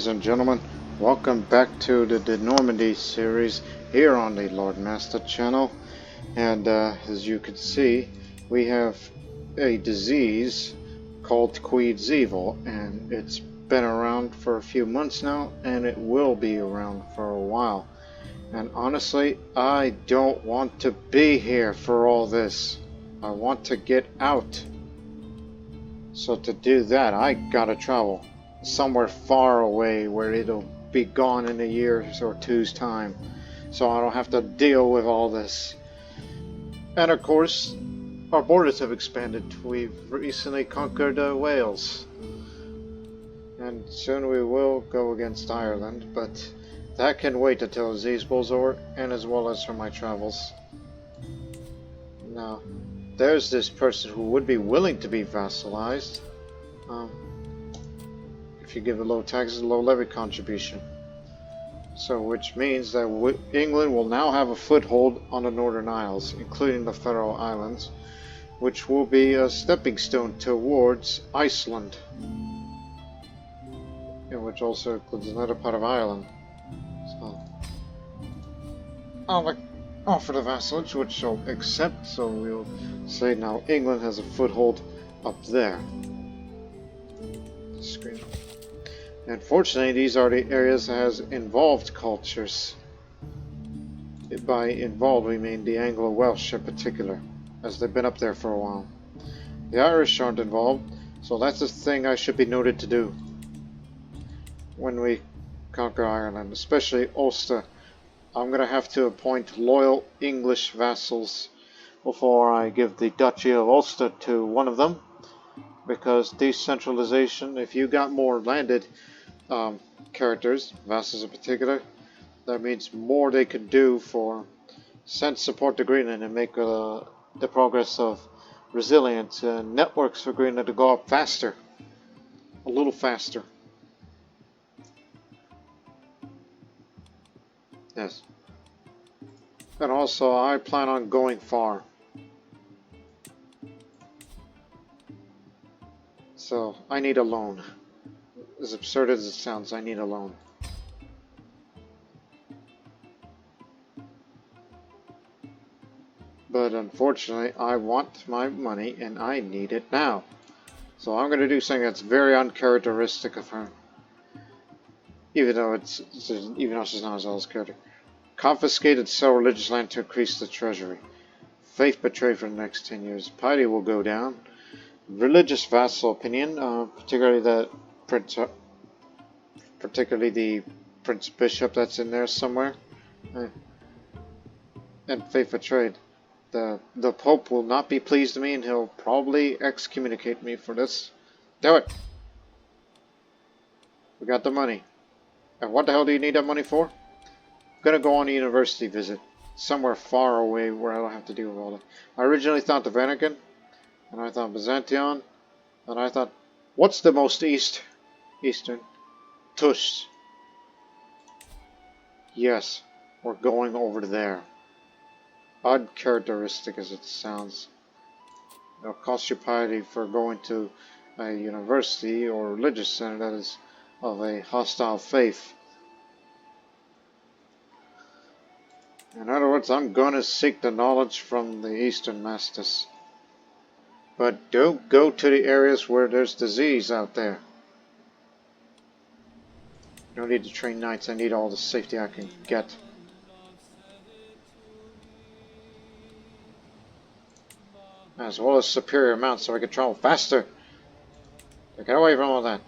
ladies and gentlemen, welcome back to the Normandie series here on the Lord Master channel. And as you can see, we have a disease called Queed's Evil, and it's been around for a few months now, and it will be around for a while. And honestly, I don't want to be here for all this. I want to get out. So to do that, I gotta travel somewhere far away where it'll be gone in a year or two's time, so I don't have to deal with all this. And of course, our borders have expanded. We've recently conquered Wales, and soon we will go against Ireland, but that can wait until the disease blows over, and as well as for my travels. Now, there's this person who would be willing to be vassalized. If you give the low taxes, low levy contribution. So, which means that England will now have a foothold on the Northern Isles, including the Faroe Islands, which will be a stepping stone towards Iceland, and which also includes another part of Ireland. So, I'll offer the vassalage, which I'll accept. So we'll say now England has a foothold up there. Screen. Unfortunately, these are the areas that has involved cultures. By involved, we mean the Anglo-Welsh in particular, as they've been up there for a while. The Irish aren't involved, so that's a thing I should be noted to do when we conquer Ireland, especially Ulster. I'm going to have to appoint loyal English vassals before I give the Duchy of Ulster to one of them, because decentralization, if you got more landed characters, vassals in particular, that means more they could do for send support to Greenland and make the progress of resilience and networks for Greenland to go up faster, a little faster. Yes. And also, I plan on going far. So, I need a loan. As absurd as it sounds, I need a loan. But unfortunately, I want my money and I need it now. So I'm going to do something that's very uncharacteristic of her. Even though she's not as well as character. Confiscated sell religious land to increase the treasury. Faith betrayed for the next 10 years. Piety will go down. Religious vassal opinion, particularly the Prince Bishop that's in there somewhere. And faith betrayed. The Pope will not be pleased with me, and he'll probably excommunicate me for this. Do it! We got the money. And what the hell do you need that money for? I'm gonna go on a university visit. Somewhere far away where I don't have to deal with all that. I originally thought the Vatican, and I thought Byzantion, and I thought, what's the most eastern? Tush. Yes, we're going over there. Uncharacteristic as it sounds. It'll cost you piety for going to a university or religious center that is of a hostile faith. In other words, I'm going to seek the knowledge from the Eastern Masters. But don't go to the areas where there's disease out there. I don't need to train knights, I need all the safety I can get. As well as superior mounts so I can travel faster. So get away from all that.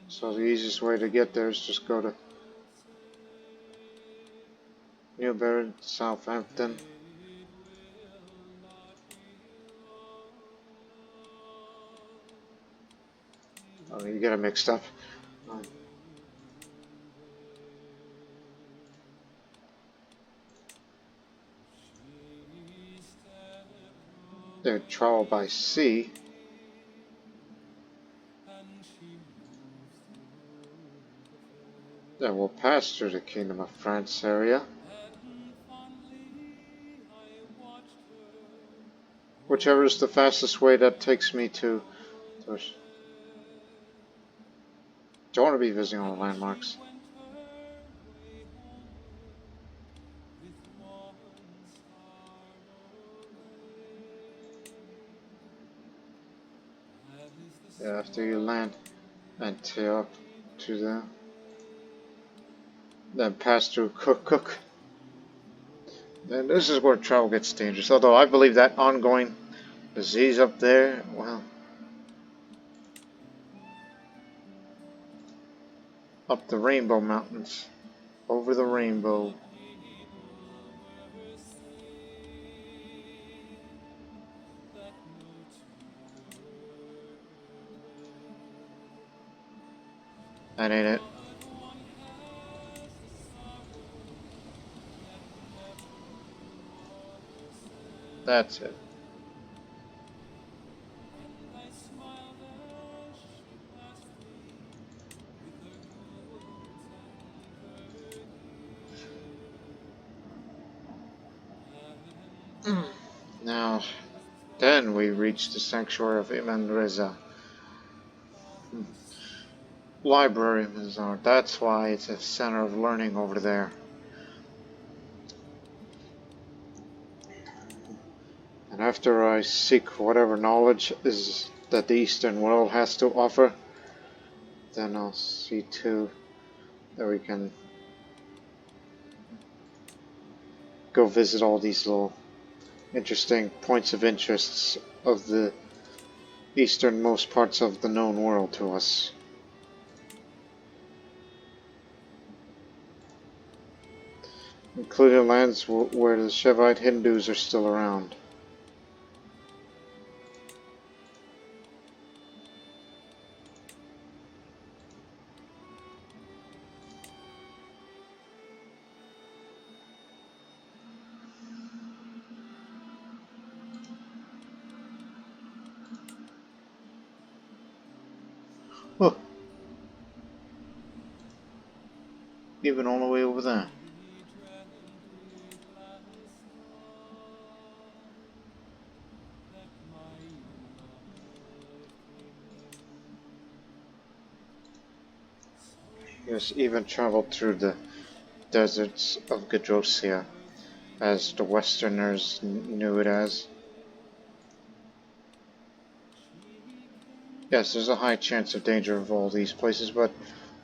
So the easiest way to get there is just go to Newbury, Southampton. Oh, you get it mixed up. They travel by sea. And we'll pass through the Kingdom of France area, whichever is the fastest way that takes me to. Don't want to be visiting all the landmarks. Yeah, after you land Antioch to the, then pass through Cook. And this is where travel gets dangerous. Although I believe that ongoing disease up there, well, up the Rainbow Mountains, over the rainbow. That ain't it. That's it. Now, then we reach the sanctuary of Imam Reza. Library Bazaar. That's why it's a center of learning over there. And after I seek whatever knowledge is that the Eastern world has to offer, then I'll see to that we can go visit all these little interesting points of interests of the easternmost parts of the known world to us. Including lands where the Shevite Hindus are still around. Oh, even all the way over there. Yes, even traveled through the deserts of Gedrosia, as the Westerners knew it as. Yes, there's a high chance of danger of all these places, but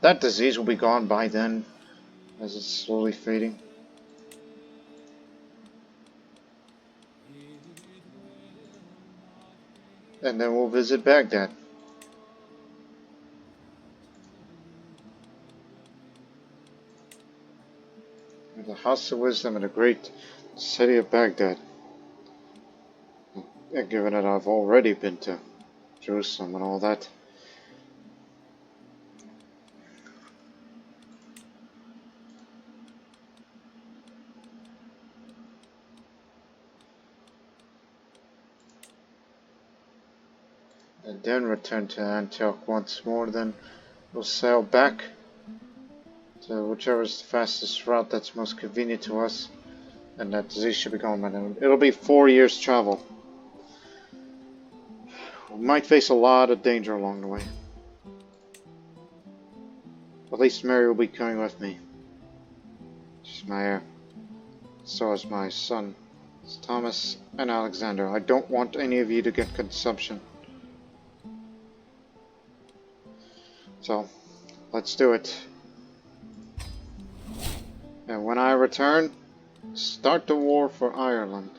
that disease will be gone by then, as it's slowly fading. And then we'll visit Baghdad. The House of Wisdom in the great city of Baghdad. And given that I've already been to Jerusalem and all that. And then return to Antioch once more, then we'll sail back to whichever is the fastest route that's most convenient to us. And that disease should be gone by then. It'll be 4 years travel. We might face a lot of danger along the way. At least Mary will be coming with me. She's my heir. So is my son, Thomas and Alexander. I don't want any of you to get consumption. So, let's do it. And when I return, start the war for Ireland.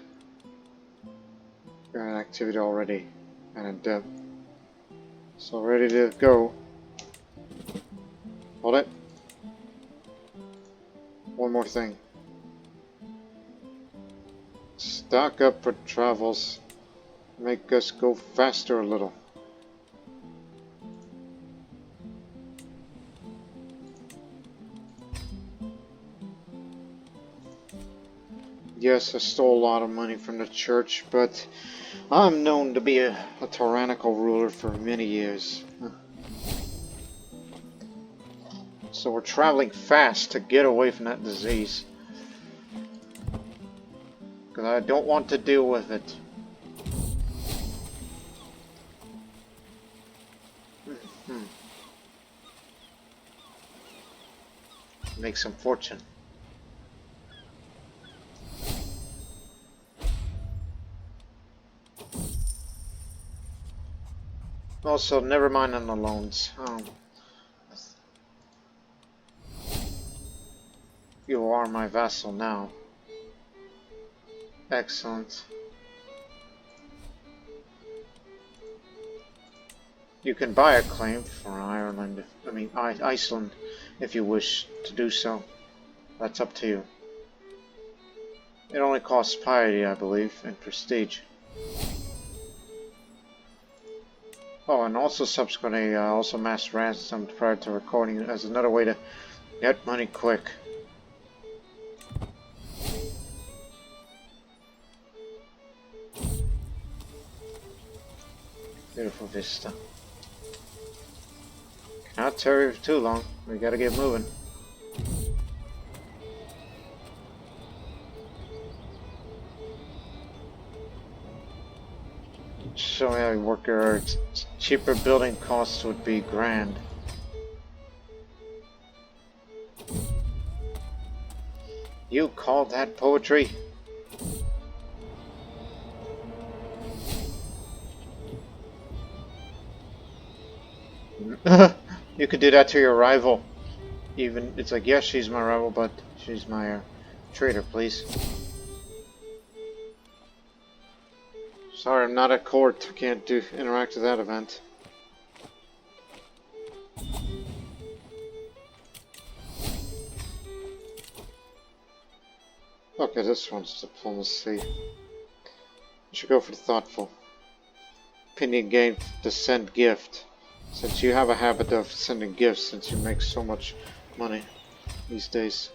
We're in activity already, and in depth. So ready to go. Hold it. One more thing. Stock up for travels. Make us go faster a little. Yes, I stole a lot of money from the church, but I'm known to be a tyrannical ruler for many years. So we're traveling fast to get away from that disease. Because I don't want to deal with it. Make some fortune. Also, never mind on the loans. You are my vassal now. Excellent. You can buy a claim for Ireland, Iceland, if you wish to do so. That's up to you. It only costs Piety, I believe, and Prestige. Oh, and also subsequently, also mass ransom prior to recording as another way to get money quick. Beautiful vista. Cannot tarry for too long. We gotta get moving. Show me how you work your cheaper building costs would be grand. You call that poetry? You could do that to your rival. Even it's like, yes, she's my rival, but she's my traitor, please. Sorry, I'm not at court. I can't interact with that event. Okay, this one's diplomacy. You should go for the thoughtful. Opinion gain to send gift. Since you have a habit of sending gifts, since you make so much money these days.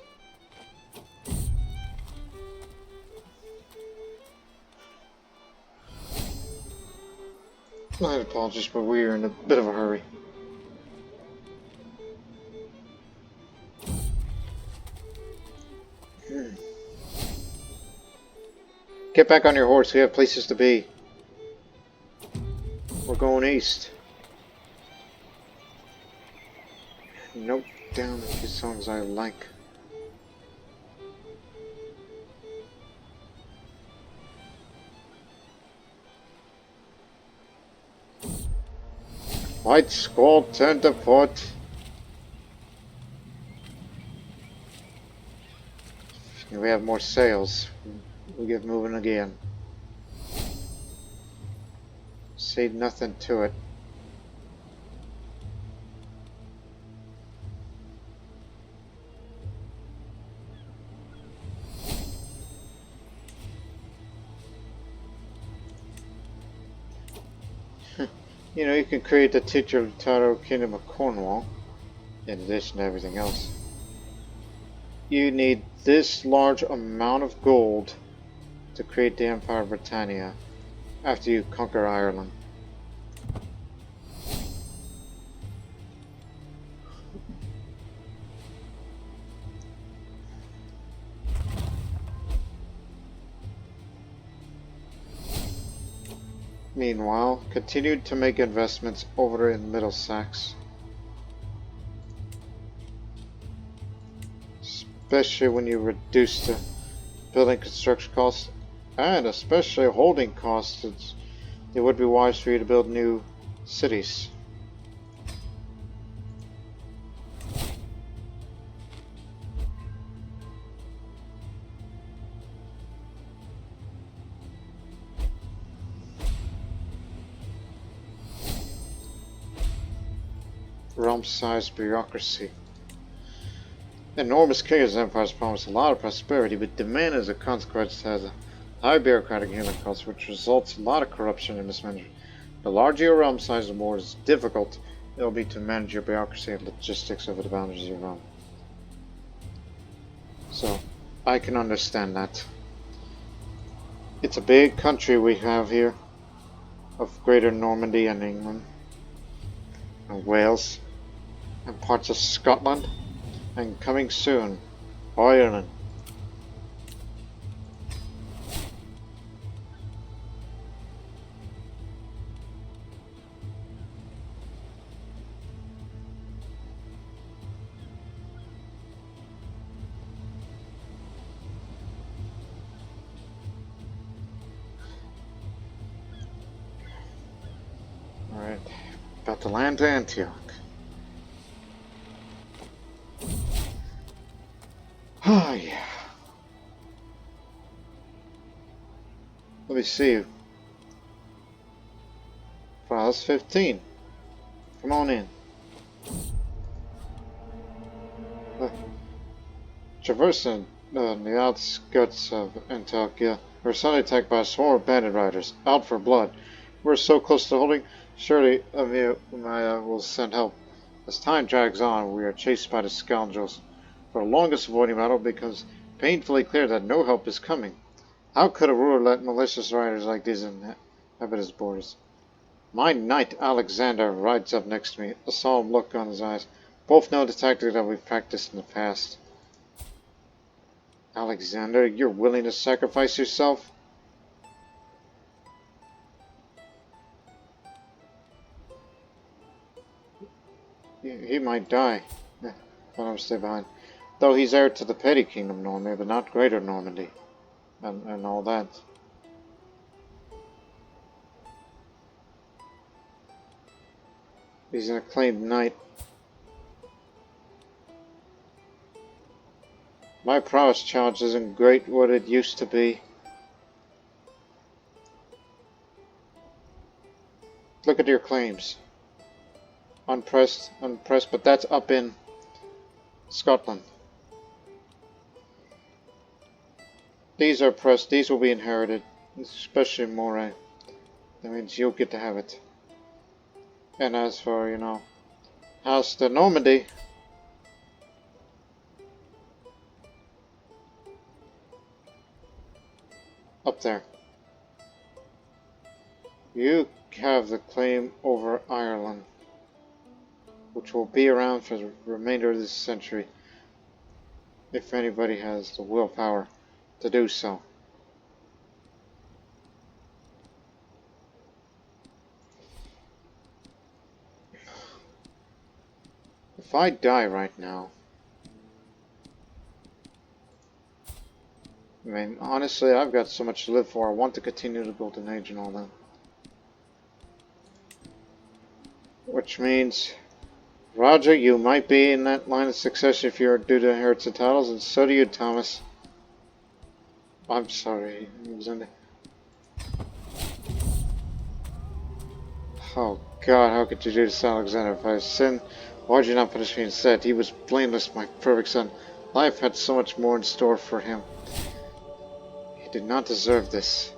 My apologies, but we're in a bit of a hurry. Get back on your horse, we have places to be. We're going east. Note down a few songs I like. White squall turned to port. Here we have more sails. We get moving again. Say nothing to it. You know, you can create the teacher of the Taro Kingdom of Cornwall, in addition to everything else. You need this large amount of gold to create the Empire of Britannia after you conquer Ireland. Meanwhile, continued to make investments over in Middlesex. Especially when you reduce the building construction costs and especially holding costs, it would be wise for you to build new cities. Realm-sized bureaucracy. The enormous chaos empires promise a lot of prosperity, but demand as a consequence has a high bureaucratic human cost, which results in a lot of corruption and mismanagement. The larger your realm size, the more difficult it will be to manage your bureaucracy and logistics over the boundaries of your realm. So, I can understand that. It's a big country we have here, of Greater Normandy and England, and Wales, and parts of Scotland. And coming soon, Ireland. Alright, about to land to Antioch. Oh yeah. Let me see. Files 15. Come on in. Traversing the outskirts of Antioch, we're suddenly attacked by a swarm of bandit riders, out for blood. We're so close to holding, surely Maya will send help. As time drags on, we are chased by the scoundrels. For the longest avoiding battle becomes painfully clear that no help is coming. How could a ruler let malicious riders like these inhabit his borders? My knight Alexander rides up next to me, a solemn look on his eyes. Both know the tactic that we've practiced in the past. Alexander, you're willing to sacrifice yourself? He might die. But I'll stay behind. Though he's heir to the petty kingdom Normandy, but not greater Normandy. And all that. He's an acclaimed knight. My prowess challenge isn't great what it used to be. Look at your claims. Unpressed, but that's up in Scotland. These are pressed, these will be inherited, especially Moray. That means you'll get to have it. And as for, House de Normandy, up there. You have the claim over Ireland, which will be around for the remainder of this century, if anybody has the willpower to do so. If I die right now, I mean, honestly, I've got so much to live for. I want to continue the Golden Age and all that. Which means, Roger, you might be in that line of succession if you're due to inherit the titles, and so do you, Thomas. I'm sorry, Alexander. Oh God, how could you do this, Alexander? If I sinned, why'd you not punish me instead? He was blameless, my perfect son. Life had so much more in store for him. He did not deserve this.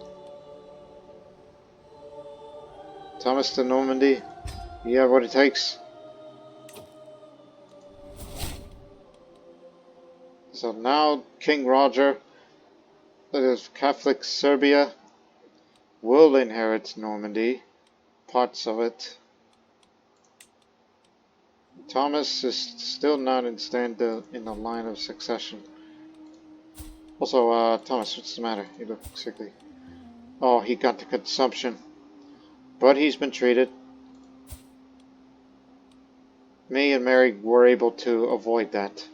Thomas de Normandy, you have what it takes? So now King Roger, that is Catholic Serbia, will inherit Normandy, parts of it. Thomas is still not in the line of succession. Also, Thomas, what's the matter? You look sickly. Oh, he got the consumption. But he's been treated. Me and Mary were able to avoid that.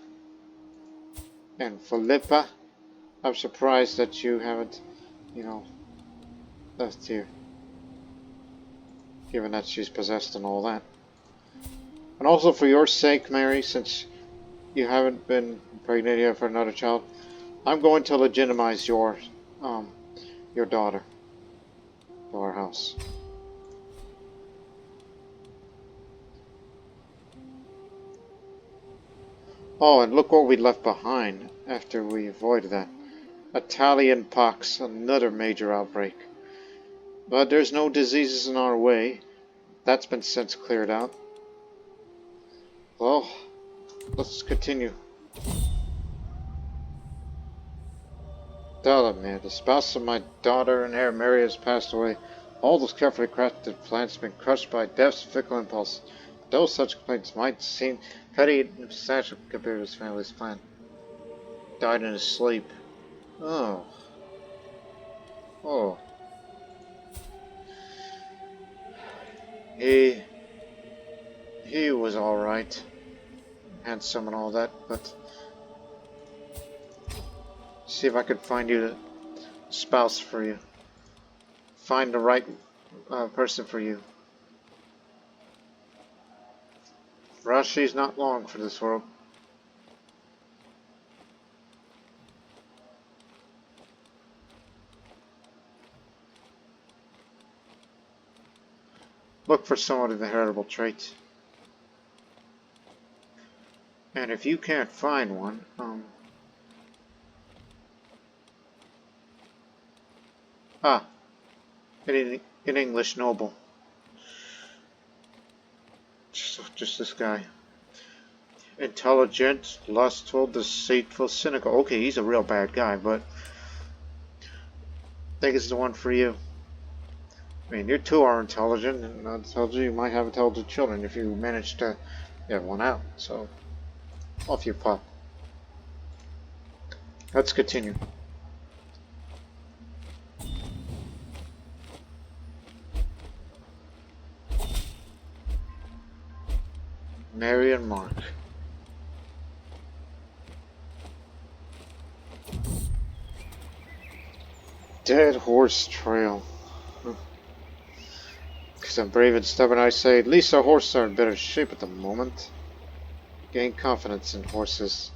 And Philippa, I'm surprised that you haven't, left here. Given that she's possessed and all that. And also for your sake, Mary, since you haven't been pregnant yet for another child, I'm going to legitimize your daughter to our house. Oh, and look what we left behind after we avoided that. Italian pox, another major outbreak. But there's no diseases in our way. That's been since cleared out. Well, let's continue. Delamere, the spouse of my daughter and heir Mary has passed away. All those carefully crafted plans have been crushed by death's fickle impulse. Though such complaints might seem petty and substantial compared to his family's plan. Died in his sleep. Oh. Oh. He was alright. Handsome and all that, but see if I could find you a spouse for you. Find the right person for you. Rashi's not long for this world. Look for someone with a heritable trait. And if you can't find one, an English noble. Just this guy. Intelligent, lustful, deceitful, cynical. Okay, he's a real bad guy, but I think it's the one for you. I mean, you two are intelligent, and I told you might have intelligent children if you manage to get one out. So, off you pop. Let's continue. Mary and Mark. Dead horse trail. Because I'm brave and stubborn, I say, at least our horses are in better shape at the moment. Gain confidence in horses.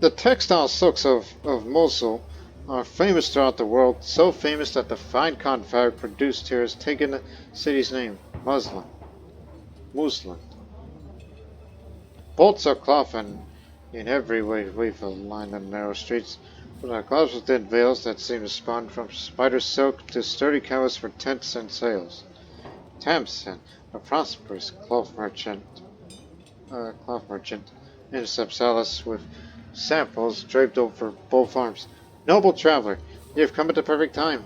The textile silks of Mosul are famous throughout the world, so famous that the fine cotton fabric produced here has taken the city's name, Muslim. Bolts are cloth and in every way weave line the narrow streets, but are gloves with thin veils that seem to spawn from spider silk to sturdy canvas for tents and sails. Tamsin, a prosperous cloth merchant, intercepts Alice with samples draped over both arms. Noble traveler, you have come at the perfect time.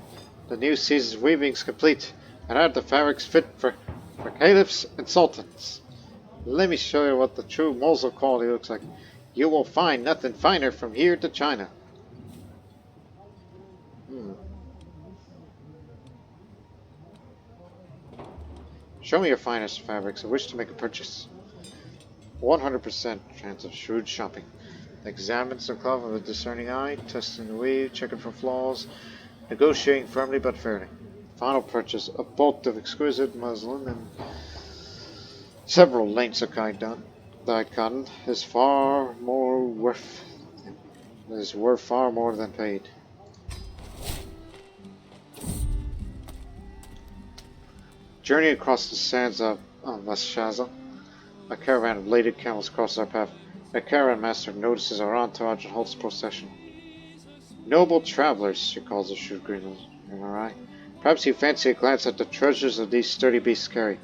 The new season's weaving is complete, and I have the fabrics fit for caliphs and sultans. Let me show you what the true Mosul quality looks like. You will find nothing finer from here to China. Show me your finest fabrics. I wish to make a purchase. 100% chance of shrewd shopping. Examines the cloth with a discerning eye, testing the weave, checking for flaws, negotiating firmly but fairly. Final purchase, a bolt of exquisite muslin and several lengths of dyed cotton is worth far more than paid. Journey across the sands of Vashaza. A caravan of laden camels crosses our path. A caravan master notices our entourage and halts procession. Noble travelers, she calls the shrewd green in her eye. Perhaps you fancy a glance at the treasures of these sturdy beasts carry.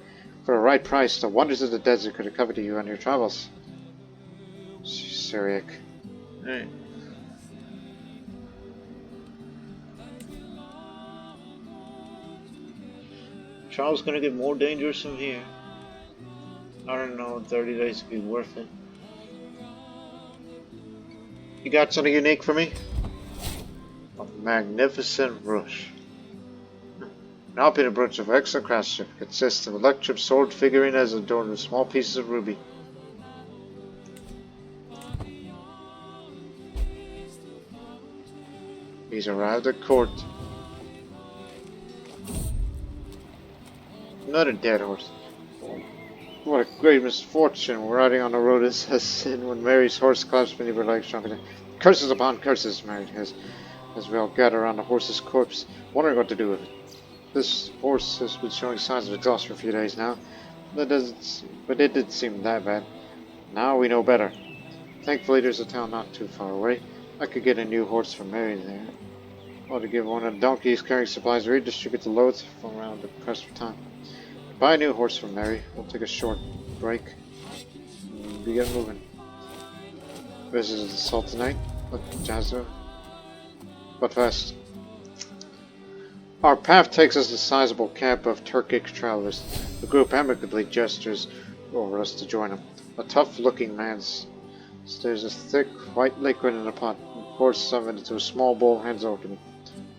For a right price, the wonders of the desert could accompany you on your travels. Syriac. Hey. Travel's gonna get more dangerous from here. I don't know, 30 days would be worth it. You got something unique for me? A magnificent brooch. An alpine brooch of excellent craftsmanship consists of a lectured sword figurine as adorned with small pieces of ruby. He's arrived at court. Another dead horse. What a great misfortune riding on the road as sin when Mary's horse collapsed beneath her legs shrunken. Curses upon curses, Mary, as we all gather around the horse's corpse, wondering what to do with it. This horse has been showing signs of exhaustion for a few days now, but it didn't seem that bad. Now we know better. Thankfully there's a town not too far away. I could get a new horse for Mary there. Or to give one of the donkeys carrying supplies redistribute the loads from around the press for time. Buy a new horse for Mary. We'll take a short break and begin moving. Visited the Sultanate, but Jazza, but fast. Our path takes us to a sizable camp of Turkic travelers. The group amicably gestures over us to join them. A tough-looking man stirs a thick white liquid in a pot and pours some into a small bowl and hands over to me.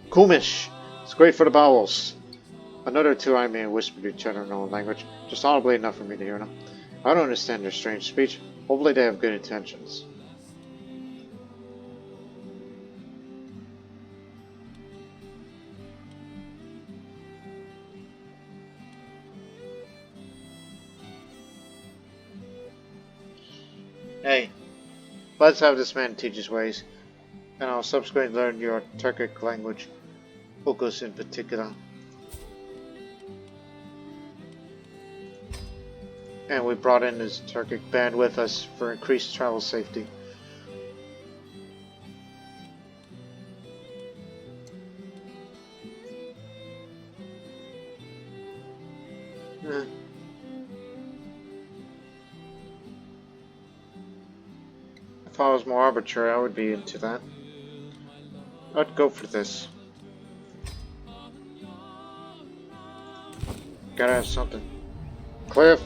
Kumish! It's great for the bowels. Another two I may whisper to each other in our own language, just audibly enough for me to hear them. I don't understand their strange speech. Hopefully they have good intentions. Hey, let's have this man teach his ways, and I'll subsequently learn your Turkic language, Ukos in particular. And we brought in his Turkic band with us for increased travel safety. If I was more arbitrary, I would be into that. I'd go for this. Gotta have something. Cliff!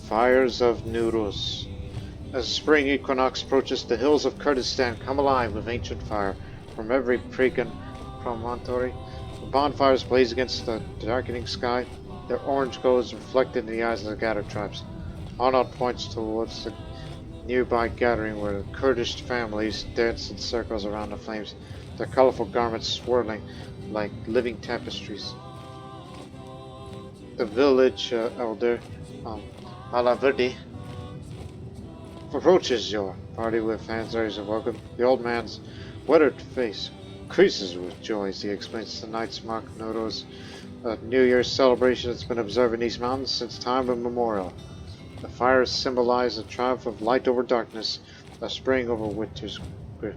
Fires of Nuruz. As the spring equinox approaches, the hills of Kurdistan come alive with ancient fire. From every pagan promontory, the bonfires blaze against the darkening sky. Their orange glow is reflected in the eyes of the gathered tribes. Arnold points towards the nearby gathering where the Kurdish families dance in circles around the flames, their colorful garments swirling like living tapestries. The village elder, Alaverdi, approaches your party with hands raised in welcome. The old man's weathered face creases with joy as he explains tonight's Mark Noto's New Year's celebration that's been observed in these mountains since time immemorial. The fires symbolize the triumph of light over darkness, a spring over winter's grip.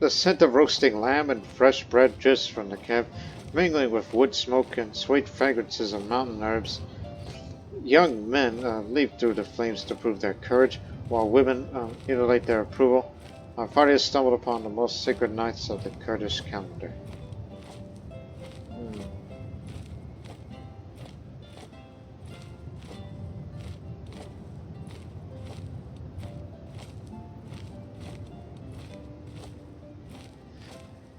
The scent of roasting lamb and fresh bread drifts from the camp, mingling with wood smoke and sweet fragrances of mountain herbs. Young men leap through the flames to prove their courage, while women emulate their approval. Our party has stumbled upon the most sacred nights of the Kurdish calendar.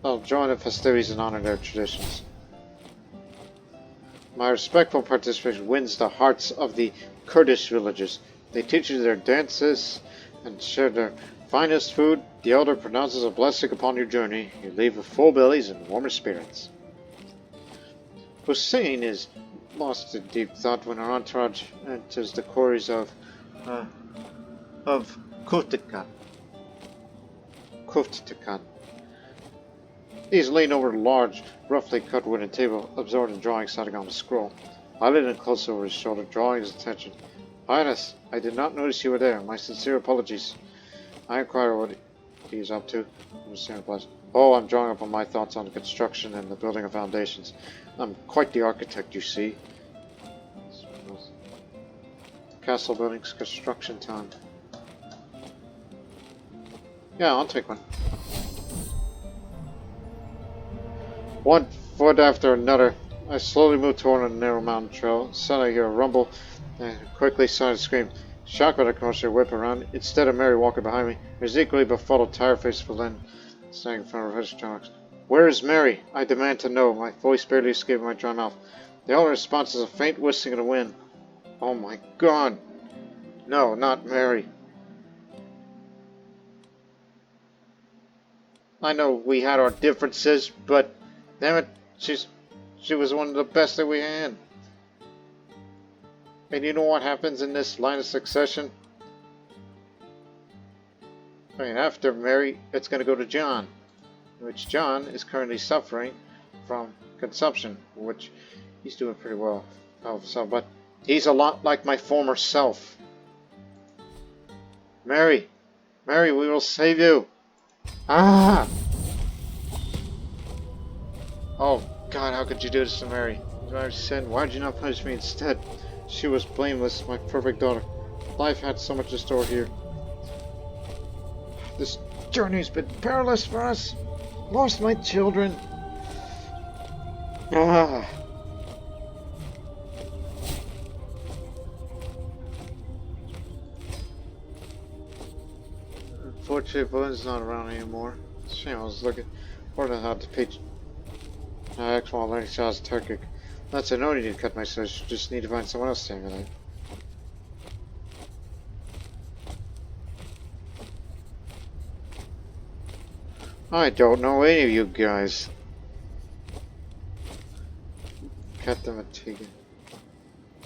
I'll join the festivities and honor their traditions. My respectful participation wins the hearts of the Kurdish villagers. They teach you their dances and share their finest food. The elder pronounces a blessing upon your journey. You leave with full bellies and warmer spirits. Hussein is lost in deep thought when our entourage enters the quarries of Kuftikan. He's leaned over a large, roughly cut wooden table, absorbed in drawing starting on a scroll. I leaned close over his shoulder, drawing his attention. Highness, I did not notice you were there. My sincere apologies. I inquired what he is up to. Oh, I'm drawing up on my thoughts on the construction and the building of foundations. I'm quite the architect, you see. Castle buildings, construction time. Yeah, I'll take one. One foot after another, I slowly moved toward a narrow mountain trail. Suddenly I hear a rumble and quickly started to scream. Shocked by the commotion, I whip around. Instead of Mary walking behind me, there's equally befuddled, tired-faced Berlin standing in front of restaurants. Where is Mary? I demand to know, my voice barely escaping my dry mouth. The only response is a faint whistling in the wind. Oh my God! No, not Mary. I know we had our differences, but damn it, she was one of the best that we had. And you know what happens in this line of succession? I mean, after Mary, it's going to go to John, which John is currently suffering from consumption, which he's doing pretty well. But he's a lot like my former self. Mary, we will save you. Ah! Oh God, how could you do this to Mary? I said, why did you not punish me instead? She was blameless, my perfect daughter. Life had so much to store here. This journey's been perilous for us. Lost my children. Ah. Unfortunately, Balloon's not around anymore. Shame, I was looking for how to pitch. While learning Shah's Turkic. That's I know I need to cut my search. Just need to find someone else to emulate. I don't know any of you guys. Cut them a ticket.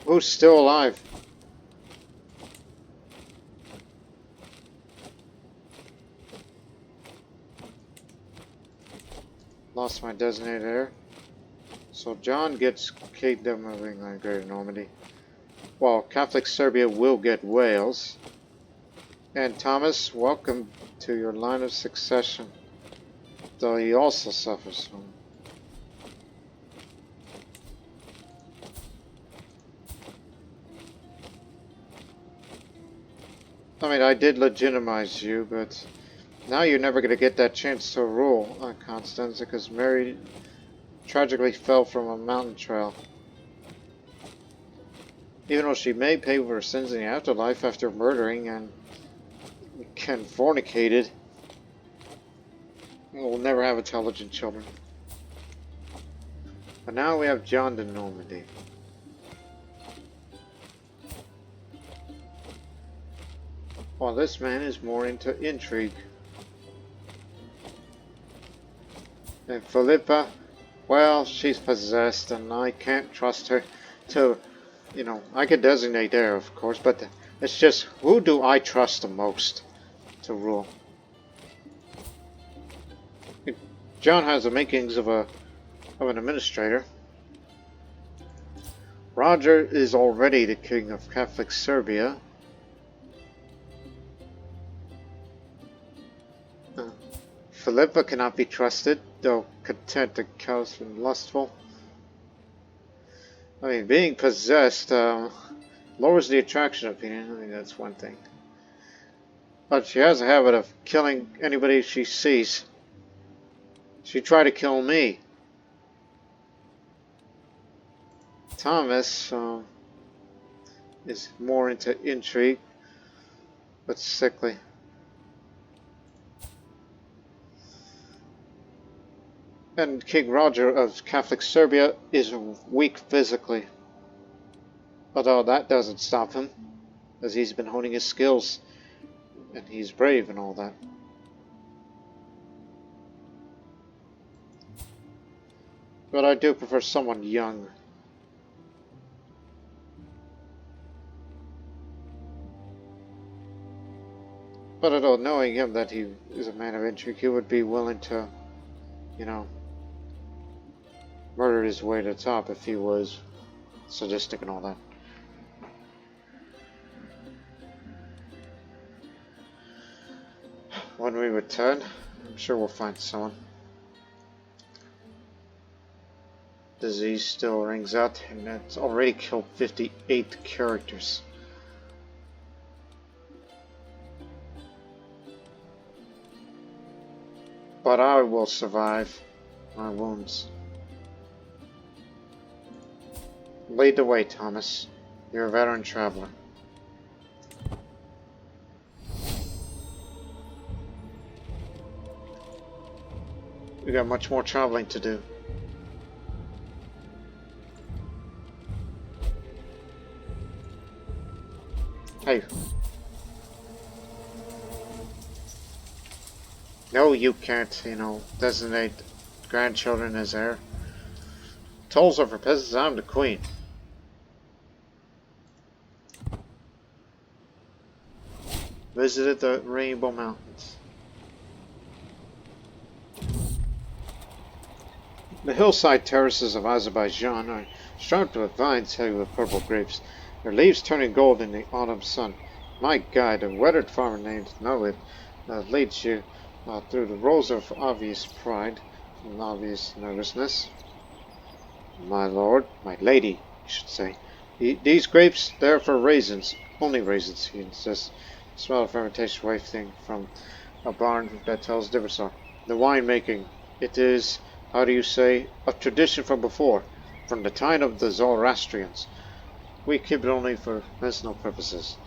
Who's still alive? Lost my designated heir. So John gets Kingdom of England, Greater Normandy. While Catholic Serbia will get Wales. And Thomas, welcome to your line of succession. Though he also suffers from. I mean, I did legitimize you, but now you're never going to get that chance to rule on Constanza because Mary tragically fell from a mountain trail. Even though she may pay for her sins in the afterlife after murdering and fornicated, we'll never have intelligent children. But now we have John de Normandy. While this man is more into intrigue. And Philippa, well, she's possessed and I can't trust her to, you know, I could designate there, of course, but it's just, who do I trust the most to rule? John has the makings of an administrator. Roger is already the king of Catholic Serbia. Philippa cannot be trusted, though content to callous and lustful. I mean, being possessed lowers the attraction opinion. I mean, that's one thing. But she has a habit of killing anybody she sees. She tried to kill me. Thomas is more into intrigue, but sickly. And King Roger of Catholic Serbia is weak physically. Although that doesn't stop him, as he's been honing his skills. And he's brave and all that. But I do prefer someone young. But although knowing him that he is a man of intrigue, he would be willing to, you know, murder his way to the top if he was sadistic and all that. When we return, I'm sure we'll find someone. Disease still rings out, and it's already killed 58 characters. But I will survive my wounds. Lead the way, Thomas. You're a veteran traveler. We got much more traveling to do. Hey. No, you can't, you know, designate grandchildren as heir. Tolls are for peasants, I'm the queen. Visited the Rainbow Mountains. The hillside terraces of Azerbaijan are striped with vines heavy with purple grapes, their leaves turning gold in the autumn sun. My guide, a weathered farmer named Novid, leads you through the rows of obvious pride and obvious nervousness. My lord, my lady, you should say. These grapes, they're for raisins, only raisins, he insists. Smell of fermentation wafting from a barn that tells different story. The winemaking, it is, how do you say, a tradition from before, from the time of the Zoroastrians. We keep it only for medicinal purposes.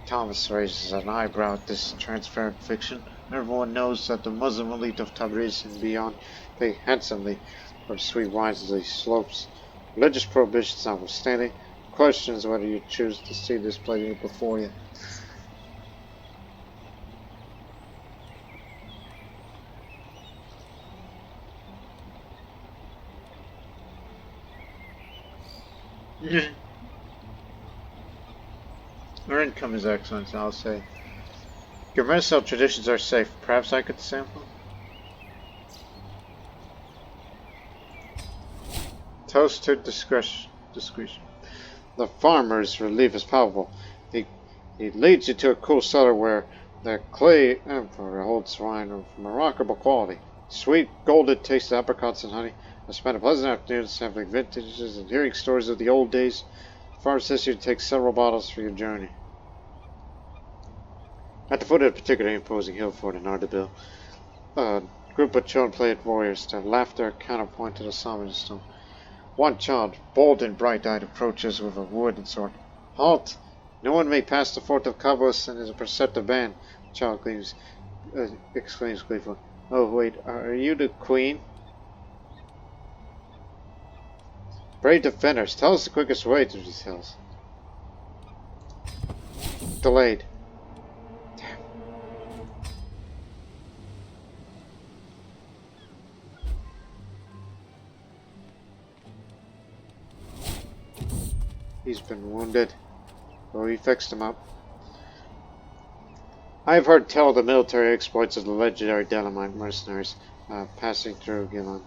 Thomas raises an eyebrow at this transparent fiction. Everyone knows that the Muslim elite of Tabriz and beyond pay handsomely for sweet wines of these slopes. Religious prohibitions notwithstanding, questions whether you choose to see this play before you. Our income is excellent, I'll say. Your medicinal traditions are safe. Perhaps I could sample? Toast to discretion. The farmer's relief is palpable. He leads you to a cool cellar where the clay emperor holds wine of remarkable quality. Sweet, golden taste of apricots and honey. I spent a pleasant afternoon sampling vintages and hearing stories of the old days. The farmer says you take several bottles for your journey. At the foot of a particularly imposing hill fort in Ardabil, a group of children play at warriors. Their laughter counterpoint to the solemn stone. One child, bold and bright-eyed, approaches with a wooden sword. Halt! No one may pass the fort of Cabos and is a preceptive ban. The child exclaims gleefully. Oh, wait, are you the queen? Brave defenders, tell us the quickest way through these hills. Delayed. Damn. He's been wounded. Well, we fixed him up. I have heard tell of the military exploits of the legendary Dalamite mercenaries passing through Gilan.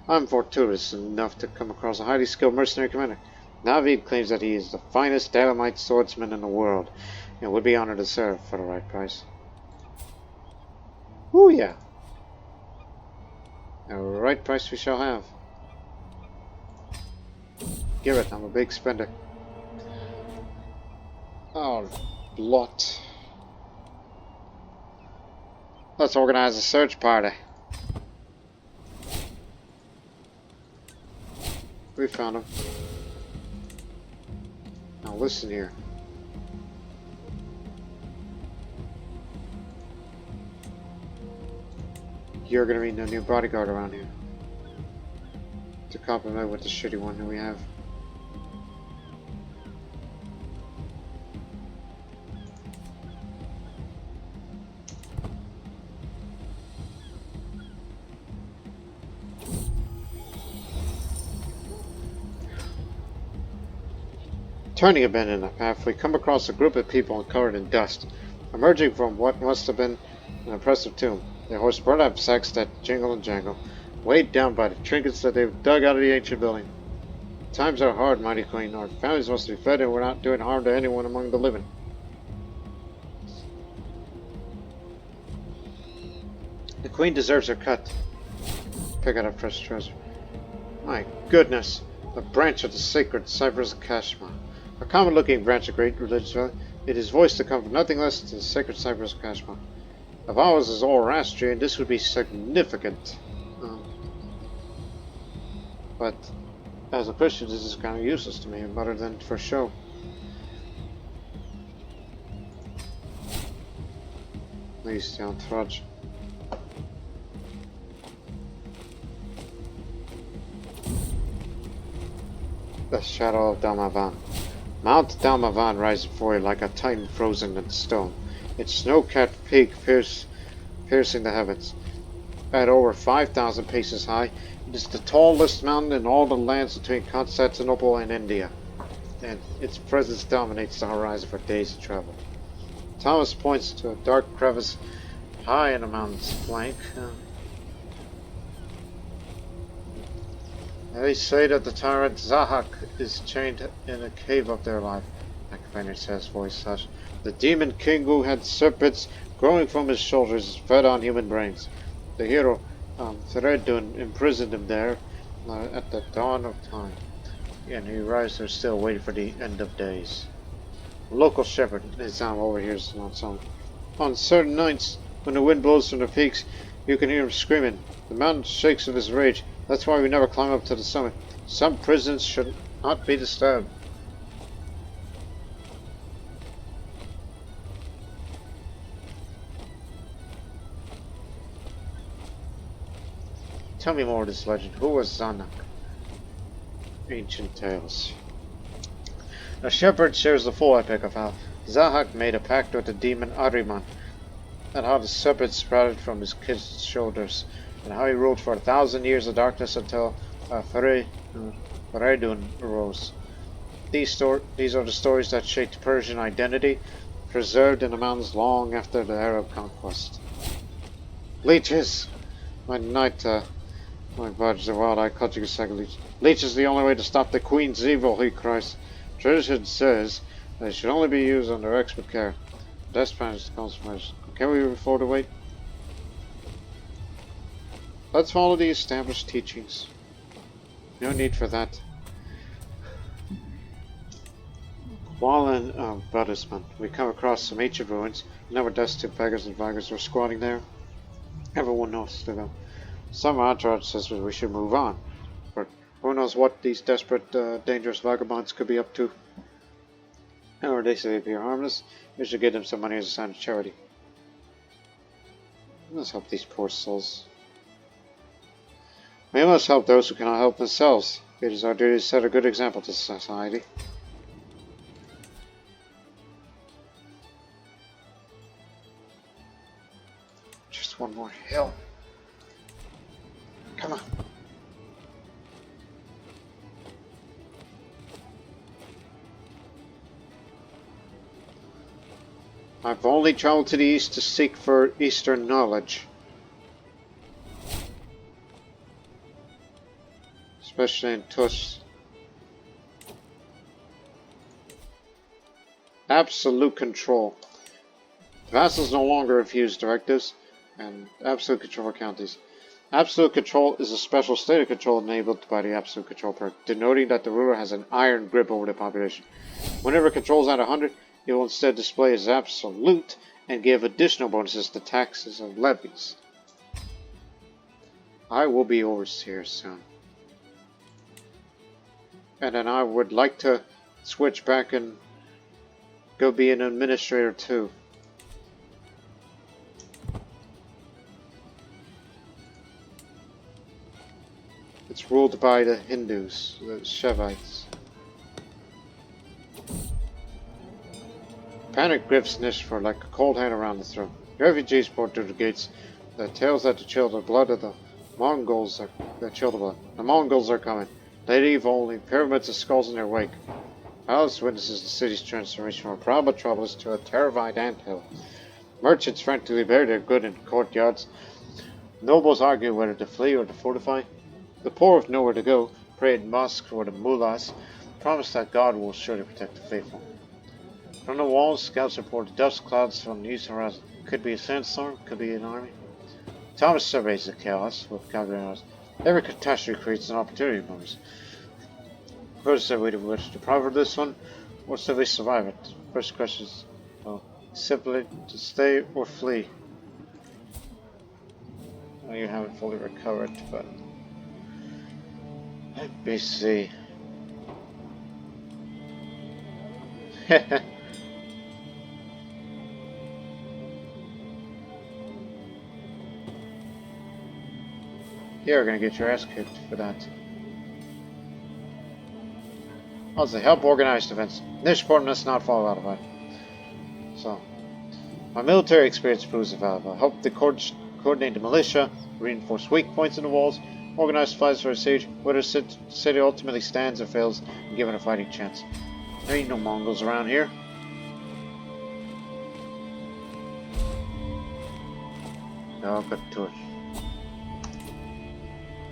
I'm fortuitous enough to come across a highly skilled mercenary commander. VIET claims that he is the finest Dalamite swordsman in the world, and would be honored to serve for the right price. Ooh, yeah. The right price we shall have. Give it, I'm a big spender. Oh, blot. Let's organize a search party. We found him. Now listen here. You're gonna need a new bodyguard around here. To complement with the shitty one that we have. Turning a bend in the path, we come across a group of people covered in dust, emerging from what must have been an impressive tomb. Their horses brought up sacks that jingle and jangle, weighed down by the trinkets that they've dug out of the ancient building. Times are hard, mighty queen. Our families must be fed, and we're not doing harm to anyone among the living. The queen deserves her cut. Pick out a fresh treasure. My goodness! A branch of the sacred cypress of Kashmir. A common-looking branch of great religious value, it is voiced to come from nothing less than the sacred cypress of Kashmir. If I was a Zoroastrian, this would be significant. But as a Christian, this is kind of useless to me, other than for show. Please don't trudge. The shadow of Dalmavan. Mount Dalmavan rises before you like a titan frozen in stone. Its snow-capped peak piercing the heavens. At over 5,000 paces high, it is the tallest mountain in all the lands between Constantinople and India, and its presence dominates the horizon for days of travel. Thomas points to a dark crevice high in the mountain's flank. They say that the tyrant Zahak is chained in a cave up there alive. My companion says, voice hushed. The demon king who had serpents growing from his shoulders is fed on human brains. The hero, Threddun, imprisoned him there at the dawn of time. And he arrives there still waiting for the end of days. A local shepherd, Nizam, overhears the song. On certain nights, When the wind blows from the peaks, you can hear him screaming. The mountain shakes with his rage. That's why we never climb up to the summit. Some prisons should not be disturbed. Tell me more of this legend. Who was Zanak? Ancient Tales. A shepherd shares the full epic of how Zahak made a pact with the demon Ahriman, and how the serpent sprouted from his kid's shoulders, and how he ruled for 1,000 years of darkness until Faredun arose. These are the stories that shaped Persian identity, preserved in the mountains long after the Arab conquest. Leeches! My God, the wild-eyed culture leech. Leech is the only way to stop the Queen's evil, he cries. Tradition says they should only be used under expert care. Death Spanish comes from us. Can we afford to wait? Let's follow the established teachings. No need for that. While in Buddhism, we come across some ancient ruins. Never destitute beggars and vagabonds were squatting there. Everyone knows to them. Some entourage says we should move on, but who knows what these desperate, dangerous vagabonds could be up to. Or they say they appear harmless. We should give them some money as a sign of charity. Let's help these poor souls. We must help those who cannot help themselves. It is our duty to set a good example to society. Just one more hill. Come on. I've only traveled to the east to seek for Eastern knowledge. Especially in Tus. Absolute control. The vassals no longer refuse directives, and absolute control for counties. Absolute control is a special state of control enabled by the absolute control perk, denoting that the ruler has an iron grip over the population. Whenever control is at 100, it will instead display as absolute and give additional bonuses to taxes and levies. I will be overseer soon. And then I would like to switch back and go be an administrator too. It's ruled by the Hindus, the Shivites. Panic grips Nishfor like a cold hand around the throat. Refugees pour through the gates. The tales that to chill the blood of the Mongols are The Mongols are coming. They leave only pyramids of skulls in their wake. Alice witnesses the city's transformation from a problem of troubles to a terrified anthill. Merchants frantically bury their goods in courtyards. Nobles argue whether to flee or to fortify. The poor have nowhere to go, pray in mosques or the mullahs, promise that God will surely protect the faithful. From the walls, scouts report dust clouds from the east horizon. Could be a sandstorm, could be an army. Thomas surveys the chaos with calculating eyes. Every catastrophe creates an opportunity for us. First, said we wish to profit this one, or should we survive it? First question is, well, simply to stay or flee. Well, you haven't fully recovered, but let me see. You're gonna get your ass kicked for that. Also, help organize defense. Nishport must not fall out of it. So, my military experience proves invaluable. I help the coordinate the militia, reinforce weak points in the walls, organize supplies for a siege, whether the city ultimately stands or fails, and given a fighting chance. There ain't no Mongols around here. I'll get to it.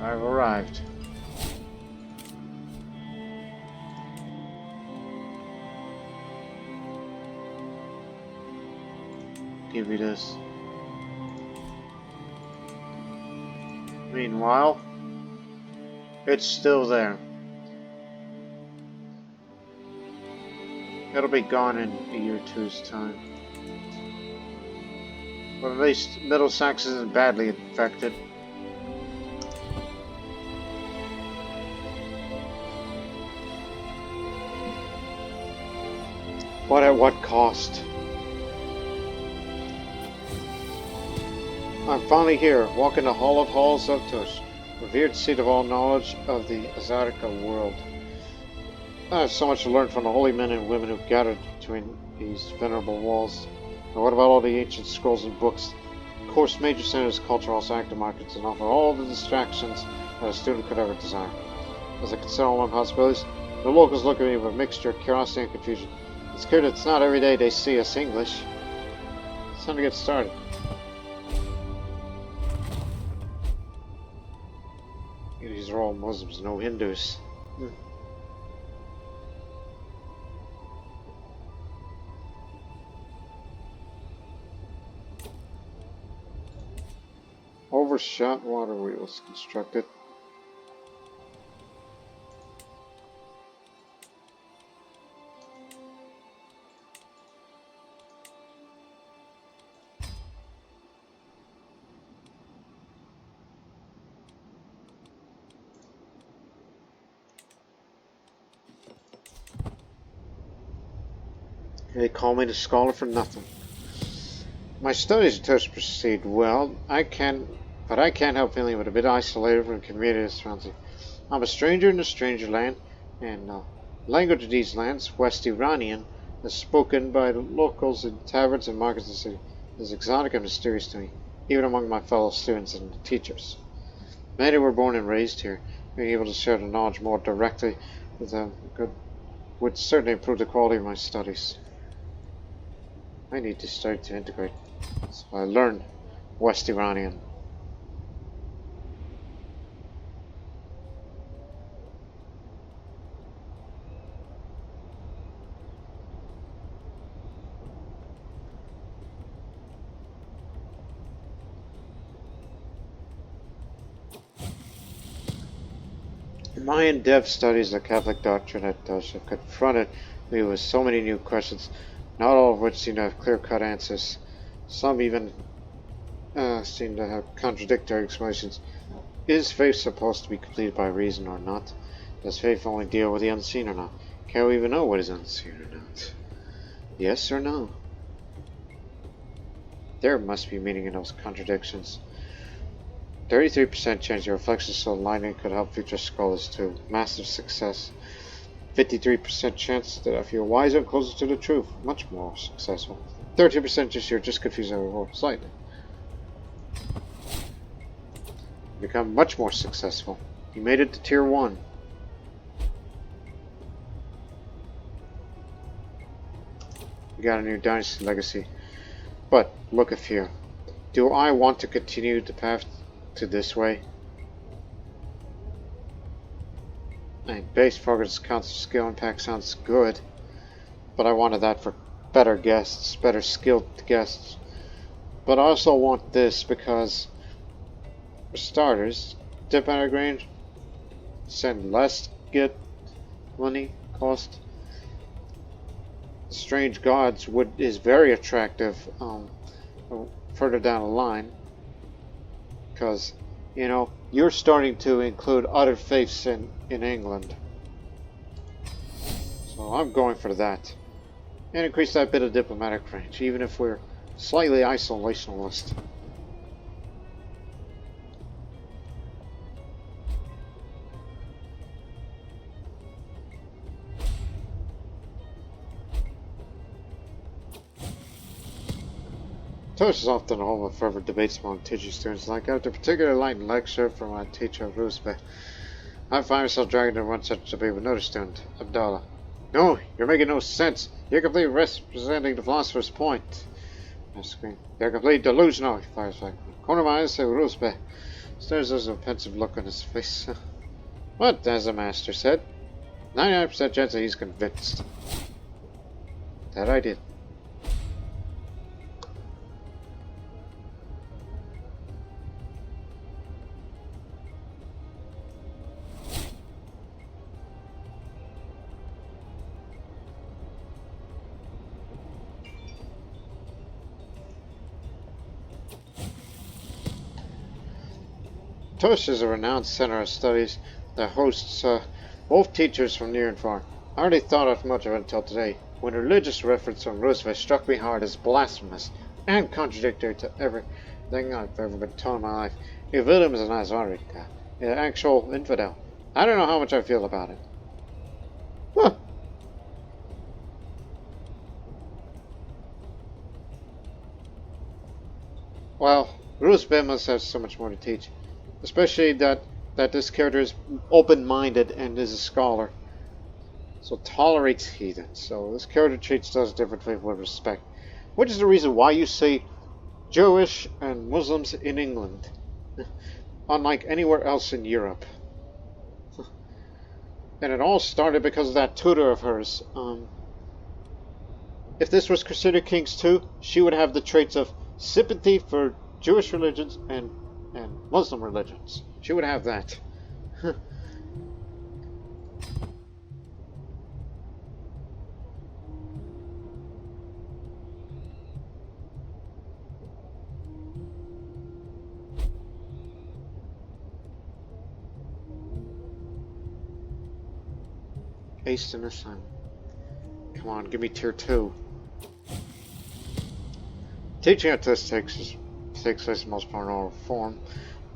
I've arrived. Give me this. Meanwhile, it's still there. It'll be gone in a year or two's time. But at least Middlesex isn't badly infected. But at what cost? I'm finally here, walking the Hall of Halls of Tush, revered seat of all knowledge of the Azarica world. I have so much to learn from the holy men and women who gathered between these venerable walls. And what about all the ancient scrolls and books? Of course, major centers of culture also act as markets and offer all the distractions that a student could ever desire. As I consider all my possibilities, the locals look at me with a mixture of curiosity and confusion. It's clear that it's not every day they see us English. It's time to get started. These are all Muslims, no Hindus. Overshot water wheels constructed. They call me the scholar for nothing. My studies at Tush proceed well. But I can't help feeling a bit isolated from the community surrounding me. I'm a stranger in a stranger land, and the language of these lands, West Iranian, is spoken by the locals in taverns and markets of the city. It is exotic and mysterious to me, even among my fellow students and teachers. Many were born and raised here. Being able to share the knowledge more directly with them would certainly improve the quality of my studies. I need to start to integrate, so I learn West Iranian. In my in-depth studies of Catholic doctrine at Tush have confronted me with so many new questions, not all of which seem to have clear-cut answers. Some even seem to have contradictory explanations. Is faith supposed to be completed by reason or not? Does faith only deal with the unseen or not? Can we even know what is unseen or not? Yes or no? There must be meaning in those contradictions. 33% chance your reflections so lining could help future scholars too. Massive success. 53% chance that if you're wiser and closer to the truth, much more successful. 30% just you're just confused over slightly. Become much more successful. You made it to tier 1. You got a new dynasty legacy. But look at here. Do I want to continue the path to this way? Base progress counts for skill impact sounds good, but I wanted that for better guests, better skilled guests. But I also want this because, for starters, diplomatic range, send less, get money, cost. Strange Gods is very attractive further down the line, because you're starting to include other faiths in England, so I'm going for that, and increase that bit of diplomatic range, even if we're slightly isolationalist. Tush is often a home of fervent debates among teaching students. Like after a particularly enlightening lecture from my teacher, Rusbe, I find myself dragged into one such debate with another student, Abdallah. No, you're making no sense. You're completely representing the philosopher's point. I scream. You're completely delusional, he fires back. Corner of my eyes, say Rusbe. Stares as a pensive look on his face. What, as the master said? 99% chance that he's convinced. That I did. Tush is a renowned center of studies that hosts both teachers from near and far. I hardly thought of much of it until today, when a religious reference from Roosevelt struck me hard as blasphemous and contradictory to everything I've ever been taught in my life. If William is an Azaric, an actual infidel, I don't know how much I feel about it. Huh. Well, Roosevelt must have so much more to teach, especially that this character is open-minded and is a scholar. So tolerates heathens. So this character treats us differently with respect. Which is the reason why you see Jewish and Muslims in England, unlike anywhere else in Europe. And it all started because of that tutor of hers. If this was Crusader Kings 2, she would have the traits of sympathy for Jewish religions and Muslim religions. She would have that. Haste in the sun. Come on, give me tier 2. Teaching at this takes place in most part in oral form.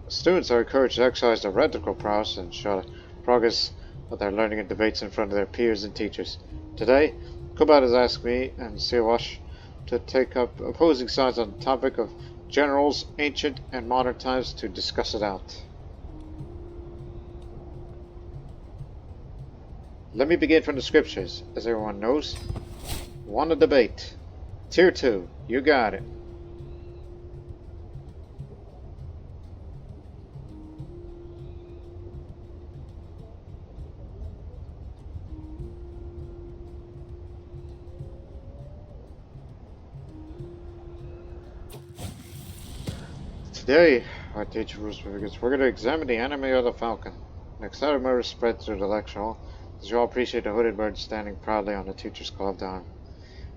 Students are encouraged to exercise their rhetorical prowess and show progress of their learning in debates in front of their peers and teachers. Today, Kobat has asked me and Siwash to take up opposing sides on the topic of generals, ancient and modern times, to discuss it out. Let me begin from the scriptures. As everyone knows, want a debate. Tier 2, you got it. Today, our teacher rules because we're going to examine the anatomy of the falcon. An excited murmur spread through the lecture hall as you all appreciate the hooded bird standing proudly on the teacher's gloved arm.